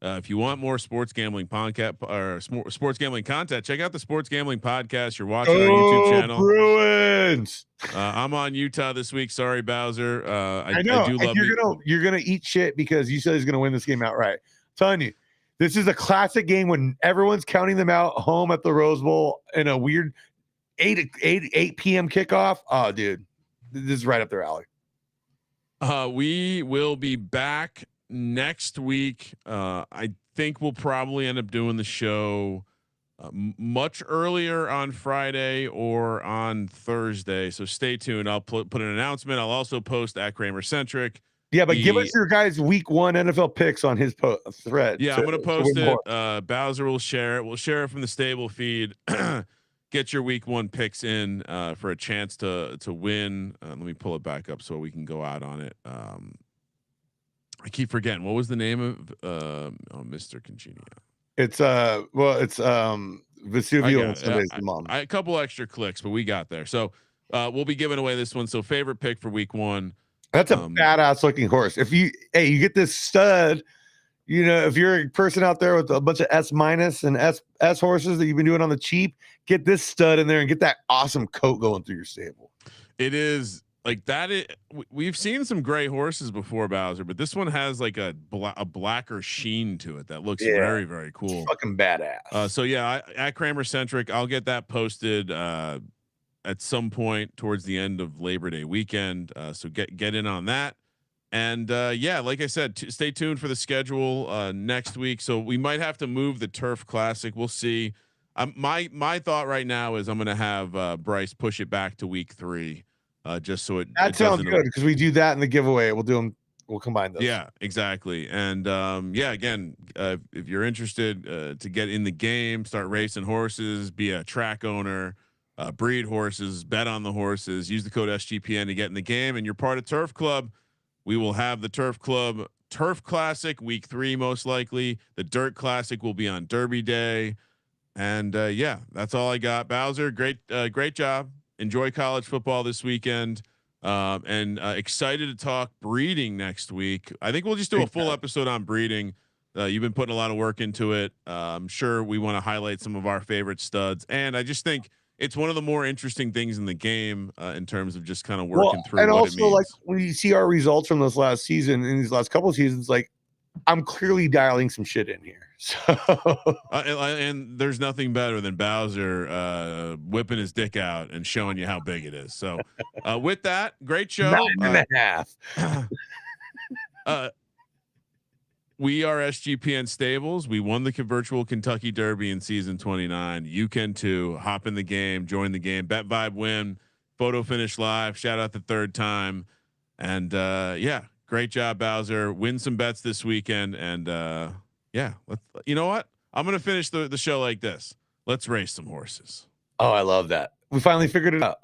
S1: If you want more sports gambling podcast or sports gambling content, check out the Sports Gambling Podcast. You're watching our YouTube channel.
S2: Bruins.
S1: I'm on Utah this week. Sorry, Bowser.
S2: I know. I do love you're gonna eat shit because you said he's gonna win this game outright. I'm telling you, this is a classic game when everyone's counting them out home at the Rose Bowl in a weird 8 p.m. kickoff. Oh, dude, this is right up their alley.
S1: We will be back next week. I think we'll probably end up doing the show much earlier on Friday or on Thursday. So stay tuned. I'll put an announcement. I'll also post at Kramer Centric.
S2: Yeah, but give us your guys week 1 NFL picks on his thread.
S1: Yeah, I'm going to post it. Bowser will share it. We'll share it from the stable feed. Get your week 1 picks in for a chance to win. Let me pull it back up so we can go out on it. I keep forgetting what was the name of Mr. Congenial.
S2: It's Vesuvio. Mom.
S1: A couple extra clicks, but we got there. So we'll be giving away this one. So favorite pick for week 1.
S2: That's a badass looking horse. If you get this stud, if you're a person out there with a bunch of S minus and S horses that you've been doing on the cheap, get this stud in there and get that awesome coat going through your stable.
S1: It is like that. We've seen some gray horses before, Bowser, but this one has like a blacker sheen to it that looks very, very cool.
S2: It's fucking badass.
S1: So yeah, at Kramer Centric, I'll get that posted at some point towards the end of Labor Day weekend. So get in on that. And yeah, like I said, stay tuned for the schedule next week. So we might have to move the Turf Classic. We'll see. My thought right now is I'm going to have Bryce push it back to week 3. Just so it
S2: sounds good, because we do that in the giveaway. We'll do them. We'll combine those.
S1: Yeah, exactly. And yeah, again, if you're interested to get in the game, start racing horses, be a track owner, breed horses, bet on the horses, use the code SGPN to get in the game, and you're part of Turf Club. We will have the Turf Club Turf Classic week 3, most likely. The Dirt Classic will be on Derby Day. And yeah, that's all I got. Bowser, great job. Enjoy college football this weekend. And excited to talk breeding next week. I think we'll just do a full episode on breeding. You've been putting a lot of work into it. I'm sure we want to highlight some of our favorite studs. And I just think it's one of the more interesting things in the game in terms of just kind of working through
S2: and
S1: what
S2: also,
S1: it means.
S2: like, when you see our results from this last season and these last couple of seasons, like, I'm clearly dialing some shit in here. So
S1: and there's nothing better than Bowser whipping his dick out and showing you how big it is. So with that, great show.
S2: 9.5.
S1: We are SGPN Stables. We won the virtual Kentucky Derby in season 29. You can too. Hop in the game, join the game, bet, vibe, win, photo finish live. Shout out the third time. And yeah, great job, Bowser. Win some bets this weekend. And yeah, you know what? I'm going to finish the show like this. Let's race some horses.
S2: Oh, I love that. We finally figured it out.